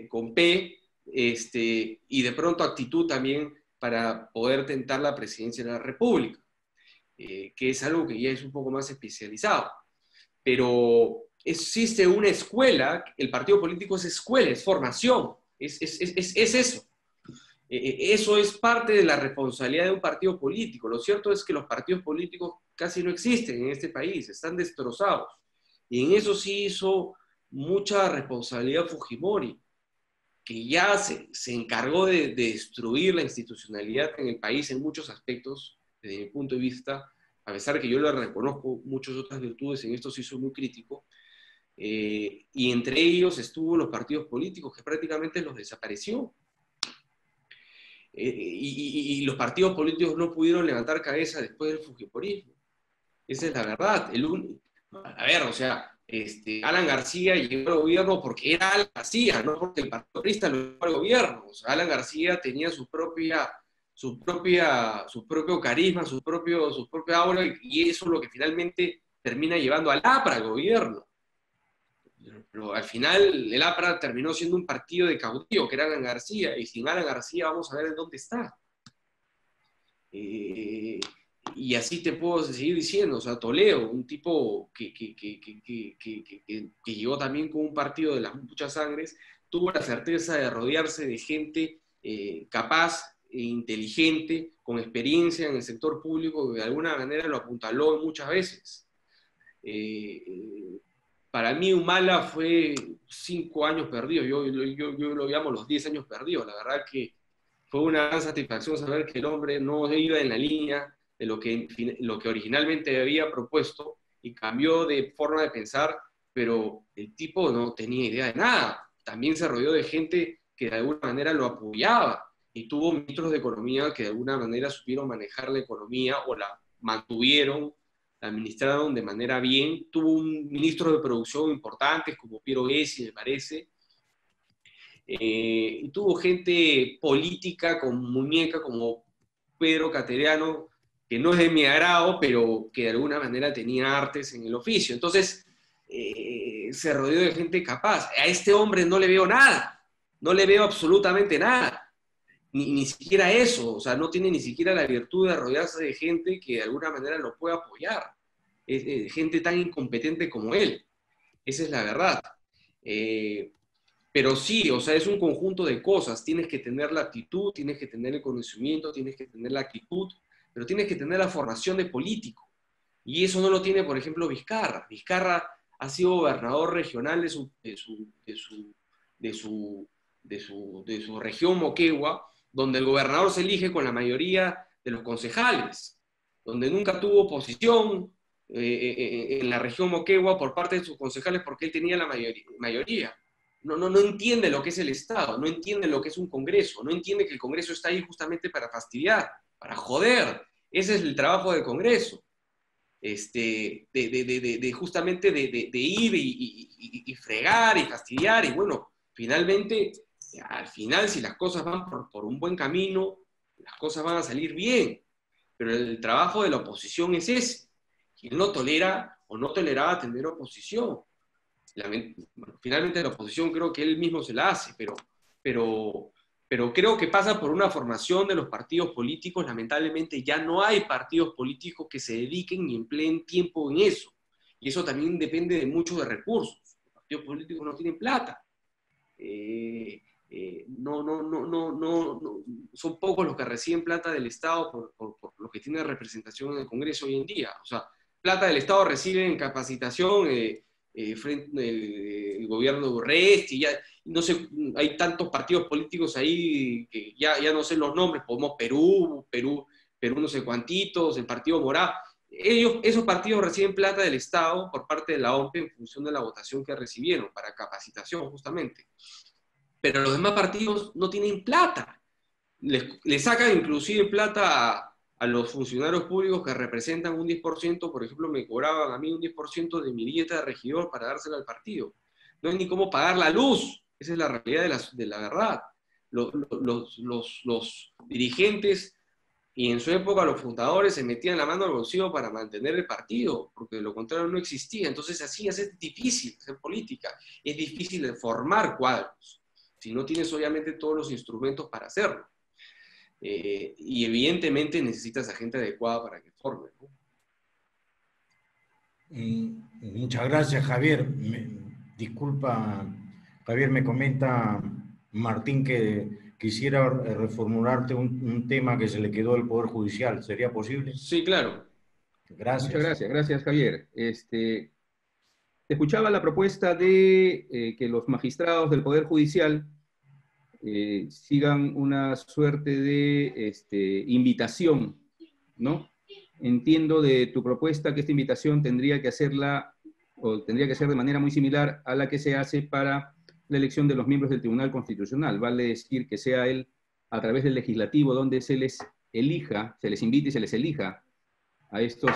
con P, y de pronto actitud también para poder tentar la presidencia de la República, que es algo que ya es un poco más especializado. Pero existe una escuela, el partido político es escuela, es formación, es eso. Eso es parte de la responsabilidad de un partido político. Lo cierto es que los partidos políticos casi no existen en este país, están destrozados. Y en eso sí hizo mucha responsabilidad Fujimori, que ya se encargó de destruir la institucionalidad en el país en muchos aspectos, desde mi punto de vista, a pesar de que yo le reconozco muchas otras virtudes, en esto sí soy muy crítico, y entre ellos estuvo los partidos políticos, que prácticamente los desapareció. Y los partidos políticos no pudieron levantar cabeza después del fujimorismo. Esa es la verdad. A ver, o sea, Alan García llegó al gobierno porque era Alan García, no porque el Partido Aprista lo llevó al gobierno. O sea, Alan García tenía su propio carisma, su propia aura, y eso es lo que finalmente termina llevando al APRA al gobierno. Pero al final el APRA terminó siendo un partido de caudillo, que era Alan García, y sin Alan García vamos a ver en dónde está. Y así te puedo seguir diciendo, o sea, Toledo, un tipo que llegó también con un partido de las muchas sangres, tuvo la certeza de rodearse de gente capaz, inteligente, con experiencia en el sector público, que de alguna manera lo apuntaló muchas veces. Para mí Humala fue 5 años perdidos, yo lo llamo los 10 años perdidos. La verdad que fue una gran satisfacción saber que el hombre no iba en la línea de lo que originalmente había propuesto y cambió de forma de pensar, pero el tipo no tenía idea de nada. También se rodeó de gente que de alguna manera lo apoyaba, y tuvo ministros de economía que de alguna manera supieron manejar la economía o la mantuvieron, la administraron de manera bien. Tuvo un ministro de producción importante como Piero Gessi, me parece, y tuvo gente política con muñeca como Pedro Cateriano, que no es de mi agrado, pero que de alguna manera tenía artes en el oficio. Entonces, se rodeó de gente capaz. A este hombre no le veo nada, no le veo absolutamente nada. Ni siquiera eso, o sea, no tiene ni siquiera la virtud de rodearse de gente que de alguna manera lo pueda apoyar. Gente tan incompetente como él. Esa es la verdad. Pero sí, o sea, es un conjunto de cosas. Tienes que tener la actitud, tienes que tener el conocimiento, tienes que tener la actitud, pero tienes que tener la formación de político. Y eso no lo tiene, por ejemplo, Vizcarra. Vizcarra ha sido gobernador regional de su región Moquegua, donde el gobernador se elige con la mayoría de los concejales, donde nunca tuvo oposición en la región Moquegua por parte de sus concejales porque él tenía la mayoría. No entiende lo que es el Estado, no entiende lo que es un Congreso, no entiende que el Congreso está ahí justamente para fastidiar, para joder. Ese es el trabajo del Congreso. Justamente de ir y fregar y fastidiar, y bueno, finalmente, al final, si las cosas van por un buen camino, las cosas van a salir bien. Pero el trabajo de la oposición es ese. Él no tolera o no toleraba tener oposición. Bueno, finalmente la oposición creo que él mismo se la hace, pero creo que pasa por una formación de los partidos políticos. Lamentablemente ya no hay partidos políticos que se dediquen y empleen tiempo en eso. Y eso también depende de muchos de recursos. Los partidos políticos no tienen plata. Son pocos los que reciben plata del Estado por los que tienen representación en el Congreso hoy en día. O sea, plata del Estado reciben capacitación frente el gobierno de Urresti, ya no sé, hay tantos partidos políticos ahí que ya no sé los nombres, podemos Perú no sé cuantitos, el Partido Morado. Esos partidos reciben plata del Estado por parte de la OMP en función de la votación que recibieron para capacitación justamente. Pero los demás partidos no tienen plata. Le sacan inclusive plata a los funcionarios públicos que representan un 10%, por ejemplo, me cobraban a mí un 10% de mi dieta de regidor para dársela al partido. No hay ni cómo pagar la luz. Esa es la realidad de la verdad. Los dirigentes y en su época los fundadores se metían la mano al bolsillo para mantener el partido, porque de lo contrario no existía. Entonces así es difícil hacer política, es difícil formar cuadros, si no tienes obviamente todos los instrumentos para hacerlo. Y evidentemente necesitas a gente adecuada para que forme, ¿no? Muchas gracias, Javier. Disculpa, Javier, me comenta Martín que quisiera reformularte un tema que se le quedó del Poder Judicial. ¿Sería posible? Sí, claro. Gracias. Muchas gracias, gracias, Javier. Te escuchaba la propuesta de que los magistrados del Poder Judicial sigan una suerte de invitación, ¿no? Entiendo de tu propuesta que esta invitación tendría que hacerla, o tendría que ser de manera muy similar a la que se hace para la elección de los miembros del Tribunal Constitucional. Vale decir que sea él a través del legislativo donde se les elija, se les invite y se les elija a estos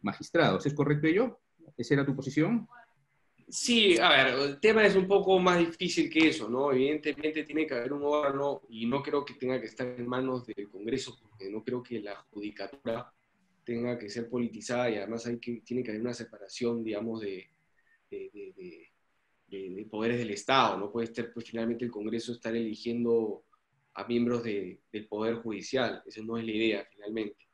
magistrados. ¿Es correcto ello? ¿Esa era tu posición? Sí, a ver, el tema es un poco más difícil que eso, ¿no? Evidentemente tiene que haber un órgano y no creo que tenga que estar en manos del Congreso, porque no creo que la judicatura tenga que ser politizada y además tiene que haber una separación, digamos, de poderes del Estado. No puede estar, pues finalmente el Congreso estar eligiendo a miembros del Poder Judicial. Esa no es la idea, finalmente.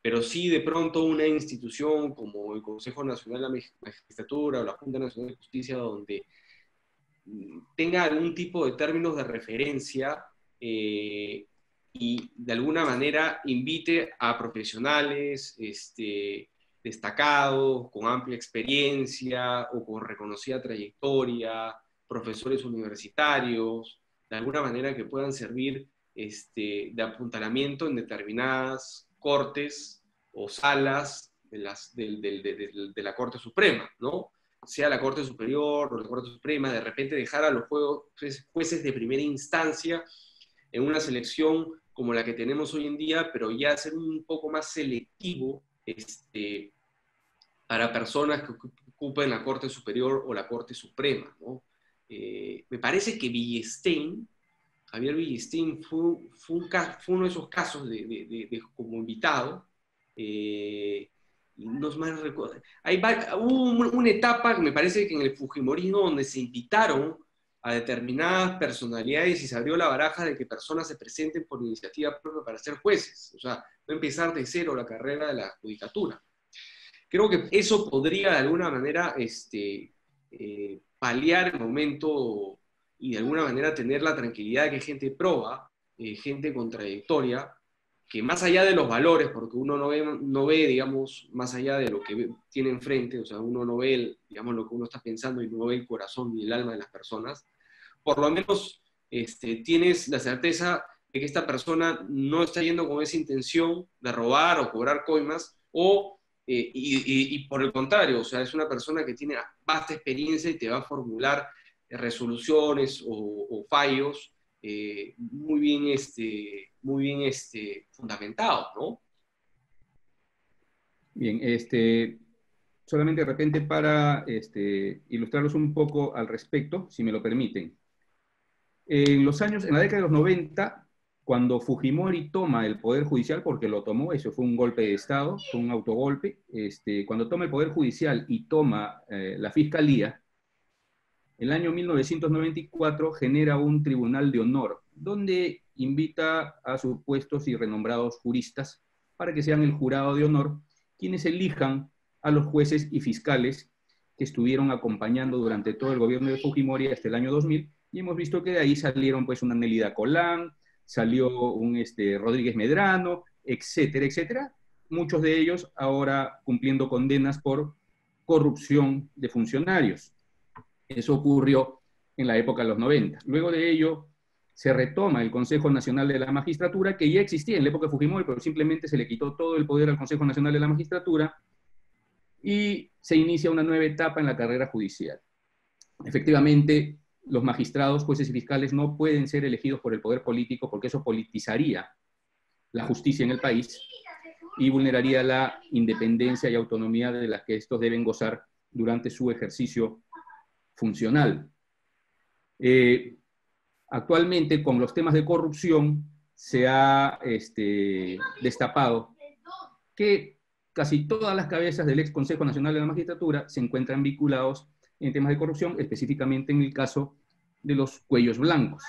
Pero sí, de pronto, una institución como el Consejo Nacional de la Magistratura o la Junta Nacional de Justicia, donde tenga algún tipo de términos de referencia y de alguna manera invite a profesionales destacados, con amplia experiencia o con reconocida trayectoria, profesores universitarios, de alguna manera que puedan servir de apuntalamiento en determinadas cortes o salas de la Corte Suprema, ¿no? Sea la Corte Superior o la Corte Suprema, de repente dejar a los jueces de primera instancia en una selección como la que tenemos hoy en día, pero ya ser un poco más selectivo para personas que ocupen la Corte Superior o la Corte Suprema, ¿no? Me parece que Javier Villestein fue uno de esos casos como invitado. No más recuerdo. Hubo una etapa, me parece que en el fujimorismo, donde se invitaron a determinadas personalidades y se abrió la baraja de que personas se presenten por iniciativa propia para ser jueces. O sea, no empezar de cero la carrera de la judicatura. Creo que eso podría de alguna manera paliar el momento y de alguna manera tener la tranquilidad de que gente proba, gente con trayectoria, que más allá de los valores, porque uno no ve, digamos, más allá de lo que tiene enfrente, o sea, uno no ve, digamos, lo que uno está pensando y no ve el corazón ni el alma de las personas, por lo menos tienes la certeza de que esta persona no está yendo con esa intención de robar o cobrar coimas, y por el contrario, o sea, es una persona que tiene vasta experiencia y te va a formular resoluciones o fallos muy bien fundamentados, ¿no? Bien, solamente de repente para ilustrarlos un poco al respecto, si me lo permiten. En la década de los 90, cuando Fujimori toma el Poder Judicial, porque lo tomó, eso fue un golpe de Estado, fue un autogolpe, cuando toma el Poder Judicial y toma la Fiscalía, el año 1994 genera un tribunal de honor, donde invita a supuestos y renombrados juristas para que sean el jurado de honor, quienes elijan a los jueces y fiscales que estuvieron acompañando durante todo el gobierno de Fujimori hasta el año 2000, y hemos visto que de ahí salieron pues una Nélida Colán, salió un Rodríguez Medrano, etcétera, etcétera, muchos de ellos ahora cumpliendo condenas por corrupción de funcionarios. Eso ocurrió en la época de los 90. Luego de ello, se retoma el Consejo Nacional de la Magistratura, que ya existía en la época de Fujimori, pero simplemente se le quitó todo el poder al Consejo Nacional de la Magistratura y se inicia una nueva etapa en la carrera judicial. Efectivamente, los magistrados, jueces y fiscales no pueden ser elegidos por el poder político porque eso politizaría la justicia en el país y vulneraría la independencia y autonomía de las que estos deben gozar durante su ejercicio funcional. Actualmente, con los temas de corrupción, se ha destapado que casi todas las cabezas del ex Consejo Nacional de la Magistratura se encuentran vinculados en temas de corrupción, específicamente en el caso de los cuellos blancos.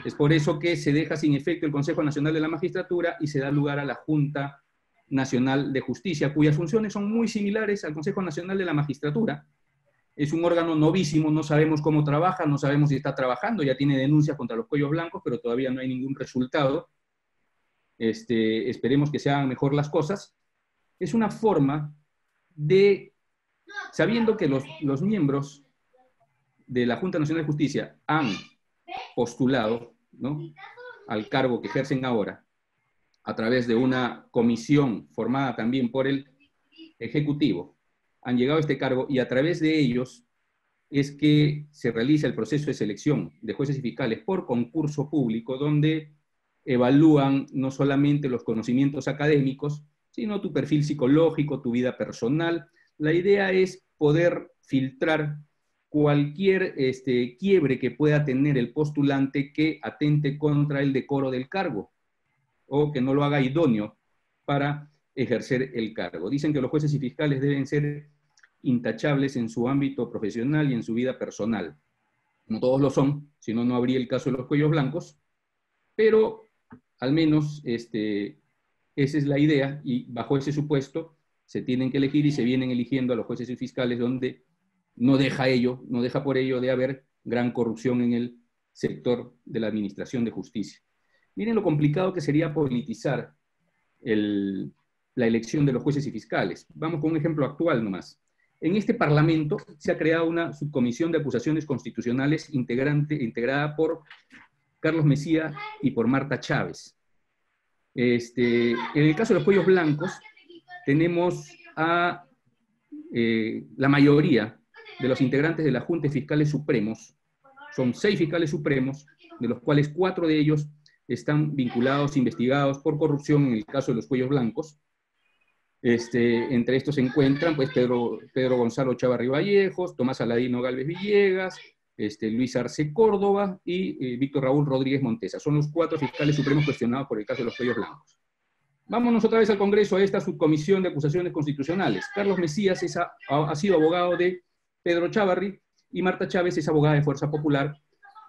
Es por eso que se deja sin efecto el Consejo Nacional de la Magistratura y se da lugar a la Junta Nacional de Justicia, cuyas funciones son muy similares al Consejo Nacional de la Magistratura. Es un órgano novísimo, no sabemos cómo trabaja, no sabemos si está trabajando, ya tiene denuncias contra los cuellos blancos, pero todavía no hay ningún resultado. Esperemos que se hagan mejor las cosas. Es una forma de, sabiendo que los miembros de la Junta Nacional de Justicia han postulado, ¿no?, al cargo que ejercen ahora, a través de una comisión formada también por el Ejecutivo, han llegado a este cargo y a través de ellos es que se realiza el proceso de selección de jueces y fiscales por concurso público, donde evalúan no solamente los conocimientos académicos, sino tu perfil psicológico, tu vida personal. La idea es poder filtrar cualquier quiebre que pueda tener el postulante que atente contra el decoro del cargo o que no lo haga idóneo para ejercer el cargo. Dicen que los jueces y fiscales deben ser intachables en su ámbito profesional y en su vida personal. No todos lo son, si no, no habría el caso de los cuellos blancos, pero al menos esa es la idea, y bajo ese supuesto se tienen que elegir y se vienen eligiendo a los jueces y fiscales, donde no deja por ello de haber gran corrupción en el sector de la administración de justicia. Miren lo complicado que sería politizar la elección de los jueces y fiscales. Vamos con un ejemplo actual nomás. En este Parlamento se ha creado una subcomisión de acusaciones constitucionales integrada por Carlos Messía y por Marta Chávez. En el caso de los cuellos blancos, tenemos a la mayoría de los integrantes de la Junta de Fiscales Supremos. Son 6 fiscales supremos, de los cuales 4 de ellos están vinculados, investigados por corrupción en el caso de los cuellos blancos. Entre estos se encuentran pues, Pedro Gonzalo Chávarri Vallejos, Tomás Aladino Gálvez Villegas, Luis Arce Córdoba y Víctor Raúl Rodríguez Montesa. Son los 4 fiscales supremos cuestionados por el caso de los cuellos blancos. Vámonos otra vez al Congreso, a esta subcomisión de acusaciones constitucionales. Carlos Mesías ha sido abogado de Pedro Chávarri y Marta Chávez es abogada de Fuerza Popular,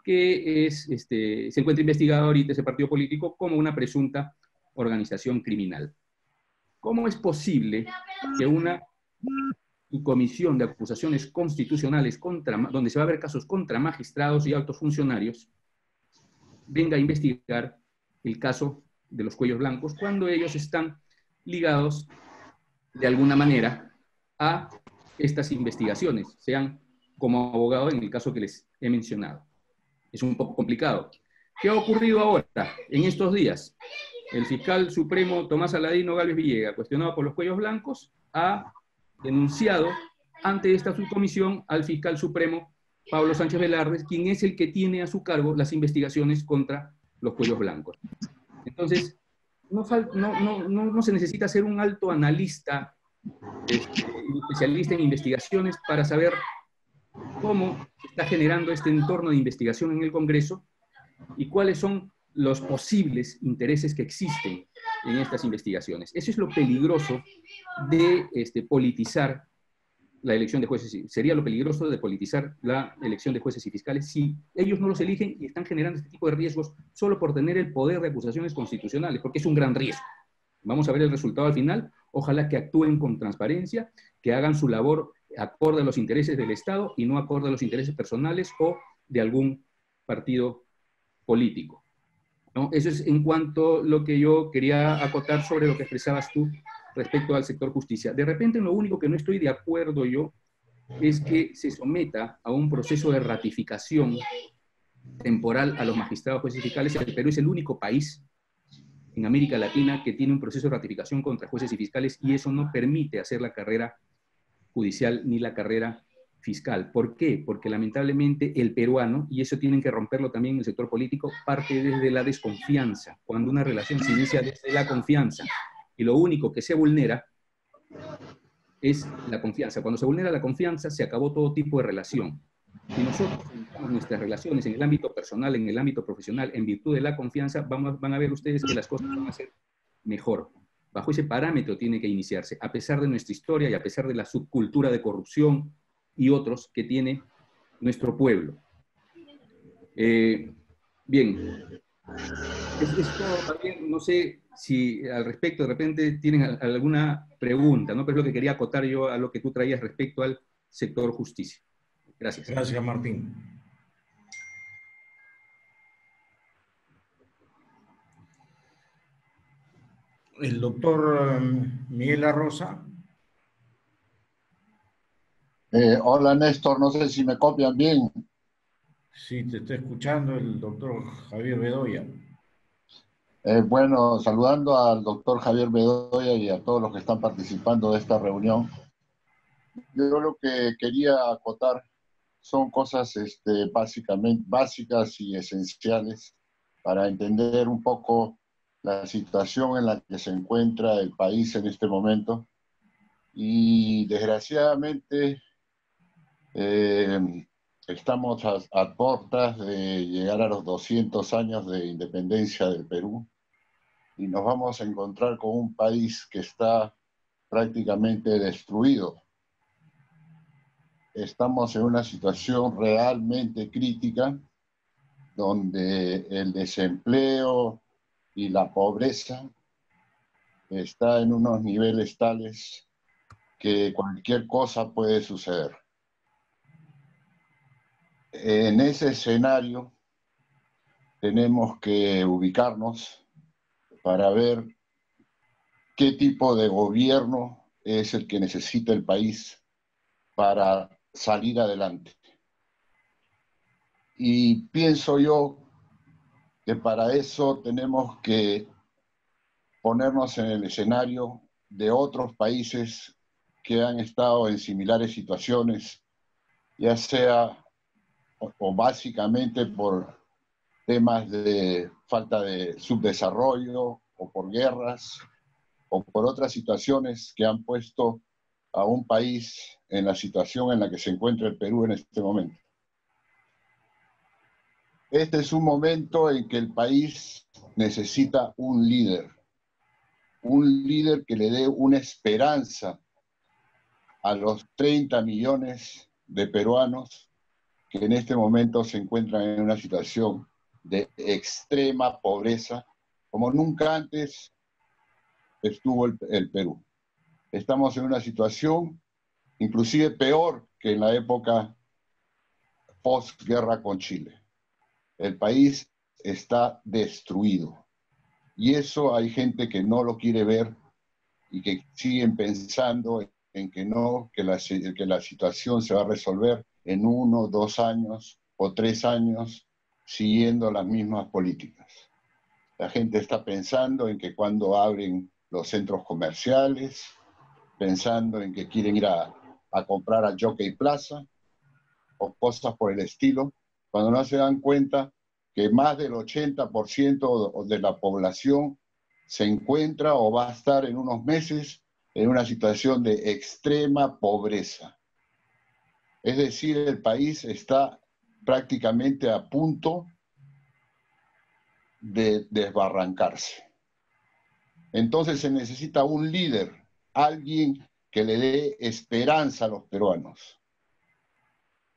que se encuentra investigada ahorita ese partido político como una presunta organización criminal. ¿Cómo es posible que una comisión de acusaciones constitucionales donde se va a ver casos contra magistrados y altos funcionarios venga a investigar el caso de los cuellos blancos cuando ellos están ligados de alguna manera a estas investigaciones, sean como abogado en el caso que les he mencionado? Es un poco complicado. ¿Qué ha ocurrido ahora, en estos días? El fiscal supremo Tomás Aladino Gálvez Villegas, cuestionado por los cuellos blancos, ha denunciado ante esta subcomisión al fiscal supremo Pablo Sánchez Velarde, quien es el que tiene a su cargo las investigaciones contra los cuellos blancos. Entonces, no se necesita ser un alto analista, un especialista en investigaciones para saber cómo se está generando este entorno de investigación en el Congreso y cuáles son los posibles intereses que existen en estas investigaciones. Eso es lo peligroso de politizar la elección de jueces. Sería lo peligroso de politizar la elección de jueces y fiscales si ellos no los eligen y están generando este tipo de riesgos solo por tener el poder de acusaciones constitucionales, porque es un gran riesgo. Vamos a ver el resultado al final. Ojalá que actúen con transparencia, que hagan su labor acorde a los intereses del Estado y no acorde a los intereses personales o de algún partido político, ¿no? Eso es en cuanto a lo que yo quería acotar sobre lo que expresabas tú respecto al sector justicia. De repente, lo único que no estoy de acuerdo yo es que se someta a un proceso de ratificación temporal a los magistrados, jueces y fiscales. El Perú es el único país en América Latina que tiene un proceso de ratificación contra jueces y fiscales y eso no permite hacer la carrera judicial ni la carrera fiscal. ¿Por qué? Porque lamentablemente el peruano, y eso tienen que romperlo también en el sector político, parte desde la desconfianza, cuando una relación se inicia desde la confianza. Y lo único que se vulnera es la confianza. Cuando se vulnera la confianza, se acabó todo tipo de relación. Si nosotros centramos nuestras relaciones en el ámbito personal, en el ámbito profesional, en virtud de la confianza, van a ver ustedes que las cosas van a ser mejor. Bajo ese parámetro tiene que iniciarse, a pesar de nuestra historia y a pesar de la subcultura de corrupción y otros que tiene nuestro pueblo. Bien, es todo también. No sé si al respecto de repente tienen alguna pregunta, ¿no? Pero es lo que quería acotar yo a lo que tú traías respecto al sector justicia. Gracias. Gracias, Martín. El doctor Miguel Arroza. Hola Néstor, no sé si me copian bien. Sí, te está escuchando el doctor Javier Bedoya. Bueno, saludando al doctor Javier Bedoya y a todos los que están participando de esta reunión. Yo lo que quería acotar son cosas básicamente básicas y esenciales para entender un poco la situación en la que se encuentra el país en este momento. Y desgraciadamente estamos a puertas de llegar a los 200 años de independencia del Perú y nos vamos a encontrar con un país que está prácticamente destruido. Estamos en una situación realmente crítica donde el desempleo y la pobreza está en unos niveles tales que cualquier cosa puede suceder. En ese escenario tenemos que ubicarnos para ver qué tipo de gobierno es el que necesita el país para salir adelante. Y pienso yo que para eso tenemos que ponernos en el escenario de otros países que han estado en similares situaciones, ya sea o básicamente por temas de falta de subdesarrollo o por guerras o por otras situaciones que han puesto a un país en la situación en la que se encuentra el Perú en este momento. Este es un momento en que el país necesita un líder que le dé una esperanza a los 30 millones de peruanos que en este momento se encuentran en una situación de extrema pobreza, como nunca antes estuvo el Perú. Estamos en una situación inclusive peor que en la época postguerra con Chile. El país está destruido. Y eso hay gente que no lo quiere ver y que siguen pensando en que no, que la situación se va a resolver en 1, 2 años o 3 años siguiendo las mismas políticas. La gente está pensando en que cuando abren los centros comerciales, pensando en que quieren ir a comprar a Jockey Plaza o cosas por el estilo, cuando no se dan cuenta que más del 80% de la población se encuentra o va a estar en unos meses en una situación de extrema pobreza. Es decir, el país está prácticamente a punto de desbarrancarse. Entonces se necesita un líder, alguien que le dé esperanza a los peruanos,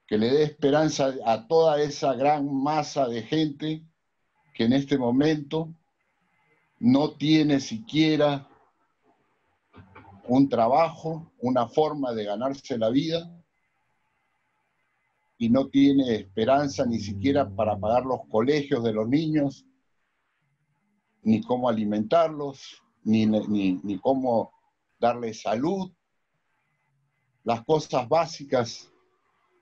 que le dé esperanza a toda esa gran masa de gente que en este momento no tiene siquiera un trabajo, una forma de ganarse la vida, y no tiene esperanza ni siquiera para pagar los colegios de los niños, ni cómo alimentarlos, ni cómo darles salud, las cosas básicas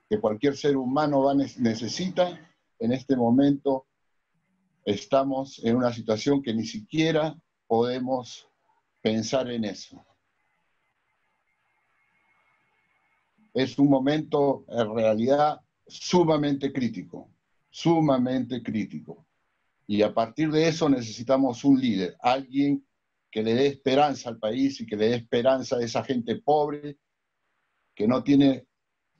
que cualquier ser humano necesita. En este momento estamos en una situación que ni siquiera podemos pensar en eso. es un momento en realidad sumamente crítico, sumamente crítico. Y a partir de eso necesitamos un líder, alguien que le dé esperanza al país y que le dé esperanza a esa gente pobre que no tiene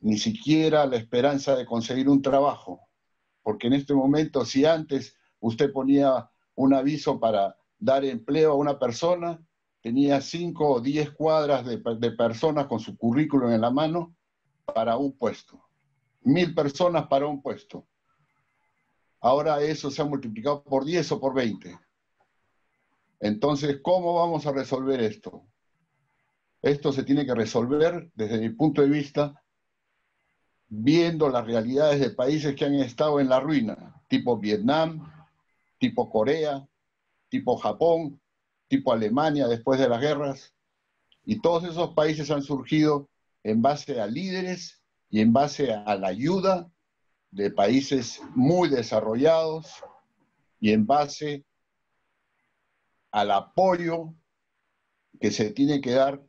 ni siquiera la esperanza de conseguir un trabajo. Porque en este momento, si antes usted ponía un aviso para dar empleo a una persona, tenía 5 o 10 cuadras de personas con su currículum en la mano para un puesto. 1000 personas para un puesto. Ahora eso se ha multiplicado por 10 o por 20. Entonces, ¿cómo vamos a resolver esto? Esto se tiene que resolver desde mi punto de vista viendo las realidades de países que han estado en la ruina, tipo Vietnam, tipo Corea, tipo Japón, tipo Alemania después de las guerras. Y todos esos países han surgido en base a líderes y en base a la ayuda de países muy desarrollados y en base al apoyo que se tiene que dar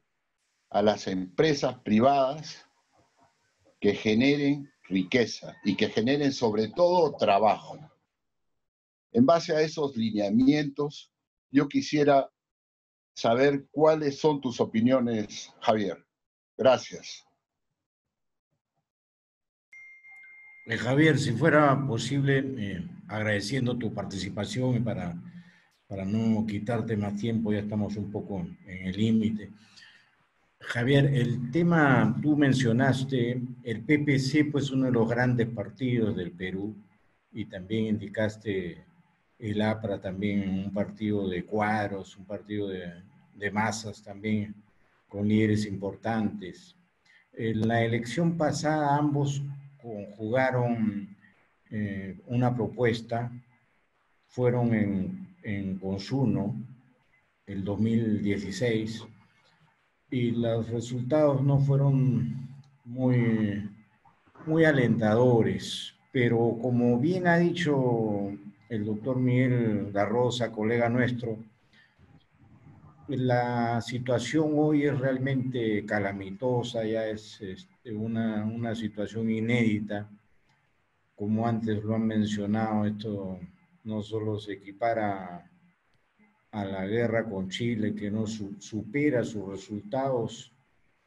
a las empresas privadas que generen riqueza y que generen sobre todo trabajo. En base a esos lineamientos, yo quisiera saber cuáles son tus opiniones, Javier. Gracias. Javier, si fuera posible, agradeciendo tu participación y para no quitarte más tiempo, ya estamos un poco en el límite. Javier, el tema, tú mencionaste, el PPC, pues uno de los grandes partidos del Perú, y también indicaste el APRA, también un partido de cuadros, un partido de masas también, con líderes importantes. En la elección pasada ambos conjugaron una propuesta, fueron en Consuno, el 2016, y los resultados no fueron muy alentadores, pero como bien ha dicho el doctor Miguel da Rosa, colega nuestro, la situación hoy es realmente calamitosa, ya es una situación inédita, como antes lo han mencionado, esto no solo se equipara a la guerra con Chile, que no supera sus resultados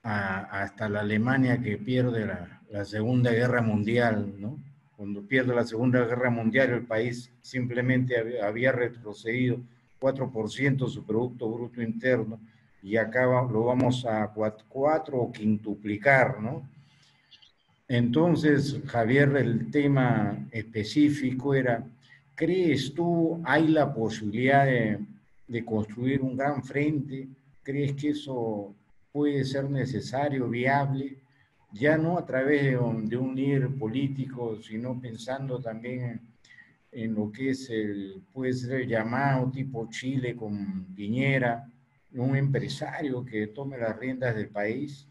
hasta la Alemania que pierde la Segunda Guerra Mundial, ¿no? Cuando pierde la Segunda Guerra Mundial, el país simplemente había retrocedido 4% su Producto Bruto Interno, y acá lo vamos a 4 o quintuplicar, ¿no? Entonces, Javier, el tema específico era, ¿crees tú hay la posibilidad de construir un gran frente? ¿Crees que eso puede ser necesario, viable? Ya no a través de un líder político, sino pensando también en lo que es puede ser el llamado tipo Chile con Piñera, un empresario que tome las riendas del país,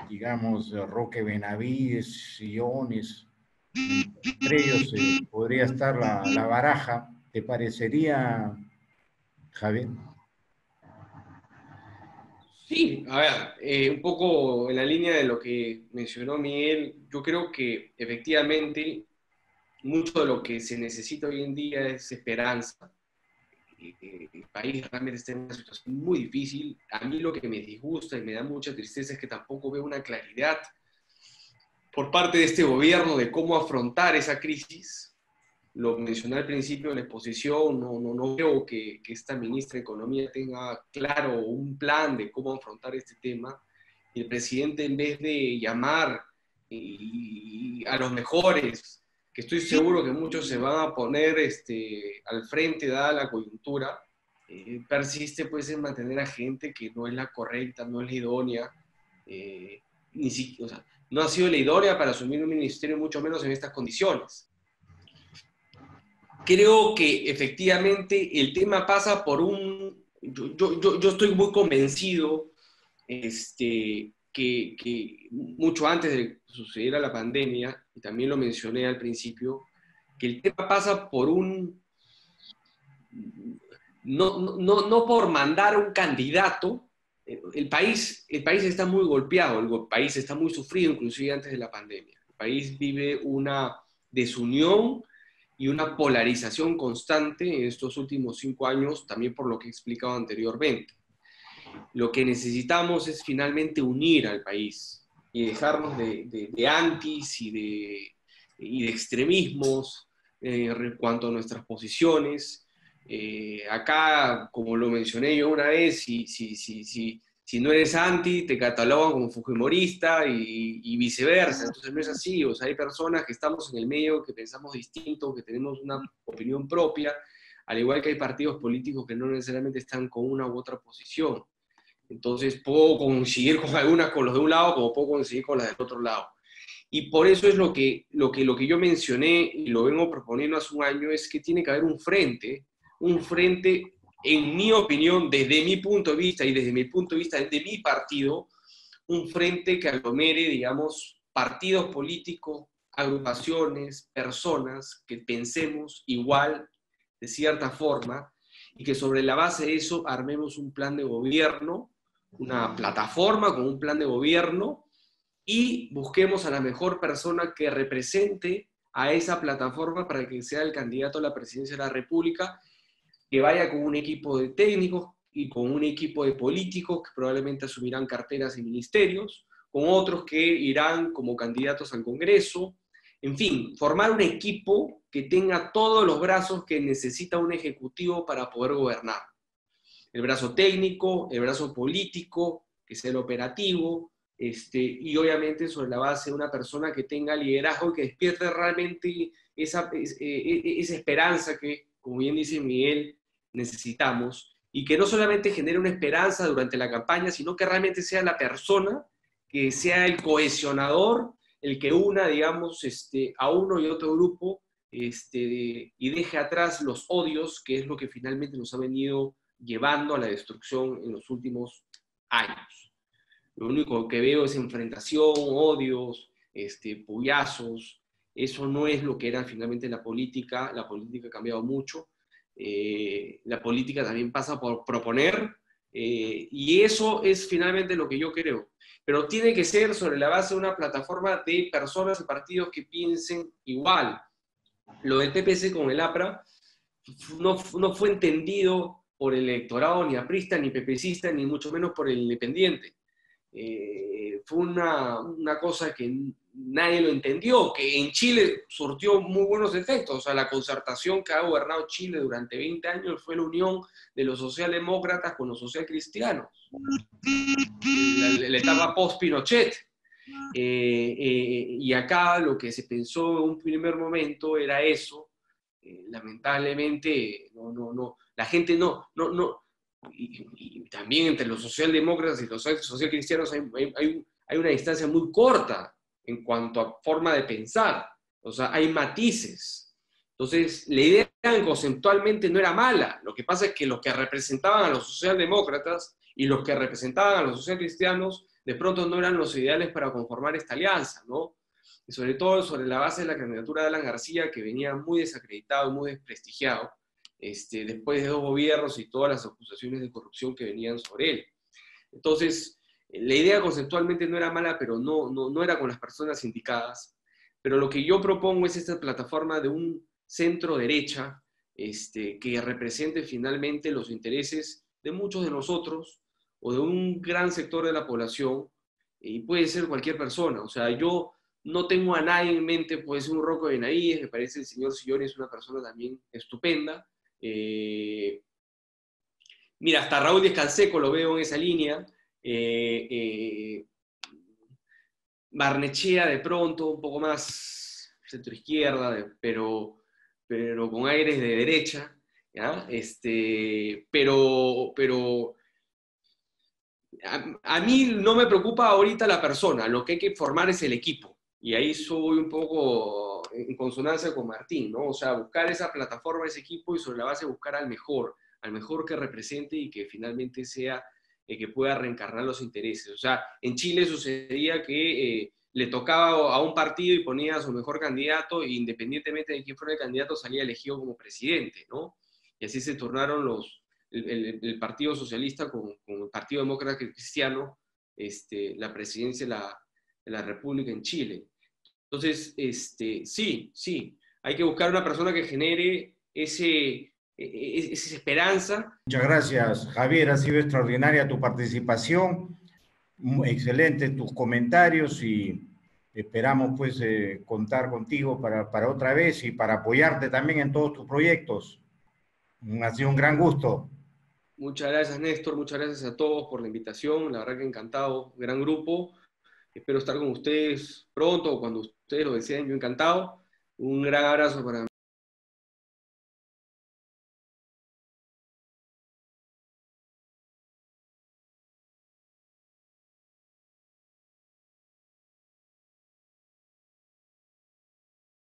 digamos, Roque Benavides, Siones, entre ellos podría estar la baraja. ¿Te parecería, Javier? Sí, a ver, un poco en la línea de lo que mencionó Miguel, yo creo que efectivamente mucho de lo que se necesita hoy en día es esperanza. El país realmente está en una situación muy difícil. A mí lo que me disgusta y me da mucha tristeza es que tampoco veo una claridad por parte de este gobierno de cómo afrontar esa crisis. Lo mencioné al principio en la exposición, no veo que esta ministra de Economía tenga claro un plan de cómo afrontar este tema. Y el presidente, en vez de llamar a los mejores, que estoy seguro que muchos se van a poner al frente dada la coyuntura, persiste pues en mantener a gente que no es la correcta, no es la idónea, ni siquiera, o sea, no ha sido la idónea para asumir un ministerio, mucho menos en estas condiciones. Creo que efectivamente el tema pasa por un... Yo estoy muy convencido que mucho antes de que sucediera la pandemia, y también lo mencioné al principio, que el tema pasa por un... No por mandar un candidato el país está muy golpeado, el país está muy sufrido, inclusive antes de la pandemia. El país vive una desunión y una polarización constante en estos últimos 5 años, también por lo que he explicado anteriormente. Lo que necesitamos es finalmente unir al país y dejarnos de antis y de extremismos en cuanto a nuestras posiciones. Acá, como lo mencioné yo una vez, si no eres anti, te catalogan como fujimorista y viceversa. Entonces no es así. O sea, hay personas que estamos en el medio, que pensamos distinto, que tenemos una opinión propia, al igual que hay partidos políticos que no necesariamente están con una u otra posición. Entonces puedo coincidir con algunas con los de un lado, como puedo coincidir con las del otro lado. Y por eso es lo que yo mencioné y lo vengo proponiendo hace un año, es que tiene que haber un frente, en mi opinión, desde mi punto de vista y desde mi punto de vista de mi partido, un frente que aglomere, digamos, partidos políticos, agrupaciones, personas que pensemos igual, de cierta forma, y que sobre la base de eso armemos un plan de gobierno, una plataforma con un plan de gobierno, y busquemos a la mejor persona que represente a esa plataforma para que sea el candidato a la presidencia de la República, que vaya con un equipo de técnicos y con un equipo de políticos que probablemente asumirán carteras en ministerios, con otros que irán como candidatos al Congreso. En fin, formar un equipo que tenga todos los brazos que necesita un ejecutivo para poder gobernar. El brazo técnico, el brazo político, que sea el operativo, y obviamente sobre la base de una persona que tenga liderazgo y que despierte realmente esa esperanza que, como bien dice Miguel, necesitamos, y que no solamente genere una esperanza durante la campaña, sino que realmente sea la persona que sea el cohesionador, el que una, digamos, a uno y otro grupo, y deje atrás los odios, que es lo que finalmente nos ha venido llevando a la destrucción en los últimos años. Lo único que veo es enfrentación, odios, puyazos. Eso no es lo que era finalmente la política. La política ha cambiado mucho. La política también pasa por proponer, y eso es finalmente lo que yo creo. Pero tiene que ser sobre la base de una plataforma de personas y partidos que piensen igual. Lo del PPC con el APRA no fue entendido por el electorado ni aprista, ni pepecista, ni mucho menos por el independiente. Fue una cosa que nadie lo entendió, que en Chile surtió muy buenos efectos. O sea, la concertación que ha gobernado Chile durante 20 años fue la unión de los socialdemócratas con los socialcristianos. La etapa post-Pinochet. Y acá lo que se pensó en un primer momento era eso. Lamentablemente, la gente no. Y también entre los socialdemócratas y los socialcristianos hay una distancia muy corta en cuanto a forma de pensar. O sea, hay matices. Entonces, la idea conceptualmente no era mala. Lo que pasa es que los que representaban a los socialdemócratas y los que representaban a los socialcristianos de pronto no eran los ideales para conformar esta alianza, ¿no? Y sobre todo sobre la base de la candidatura de Alan García, que venía muy desacreditado, muy desprestigiado, después de 2 gobiernos y todas las acusaciones de corrupción que venían sobre él. Entonces, la idea conceptualmente no era mala, pero no era con las personas indicadas. Pero lo que yo propongo es esta plataforma de un centro derecha, que represente finalmente los intereses de muchos de nosotros, o de un gran sector de la población, y puede ser cualquier persona. O sea, yo no tengo a nadie en mente, puede ser un Rocco Benavides, me parece el señor Sillón es una persona también estupenda. Mira, hasta Raúl Díaz Canseco lo veo en esa línea. Barnechea de pronto, un poco más centro-izquierda, pero con aires de derecha, ¿ya? Pero a mí no me preocupa ahorita la persona, lo que hay que formar es el equipo. Y ahí soy un poco en consonancia con Martín, ¿no? O sea, buscar esa plataforma, ese equipo, y sobre la base buscar al mejor que represente y que finalmente sea que pueda reencarnar los intereses. O sea, en Chile sucedía que le tocaba a un partido y ponía a su mejor candidato, e independientemente de quién fuera el candidato, salía elegido como presidente, ¿no? Y así se turnaron el Partido Socialista con el Partido Demócrata Cristiano la presidencia de la República en Chile. Entonces, sí, hay que buscar una persona que genere esa esperanza. Muchas gracias, Javier. Ha sido extraordinaria tu participación, excelentes tus comentarios y esperamos pues contar contigo para otra vez y para apoyarte también en todos tus proyectos. Ha sido un gran gusto. Muchas gracias, Néstor. Muchas gracias a todos por la invitación. La verdad que encantado. Gran grupo. Espero estar con ustedes pronto o cuando ustedes lo deseen. Yo encantado. Un gran abrazo para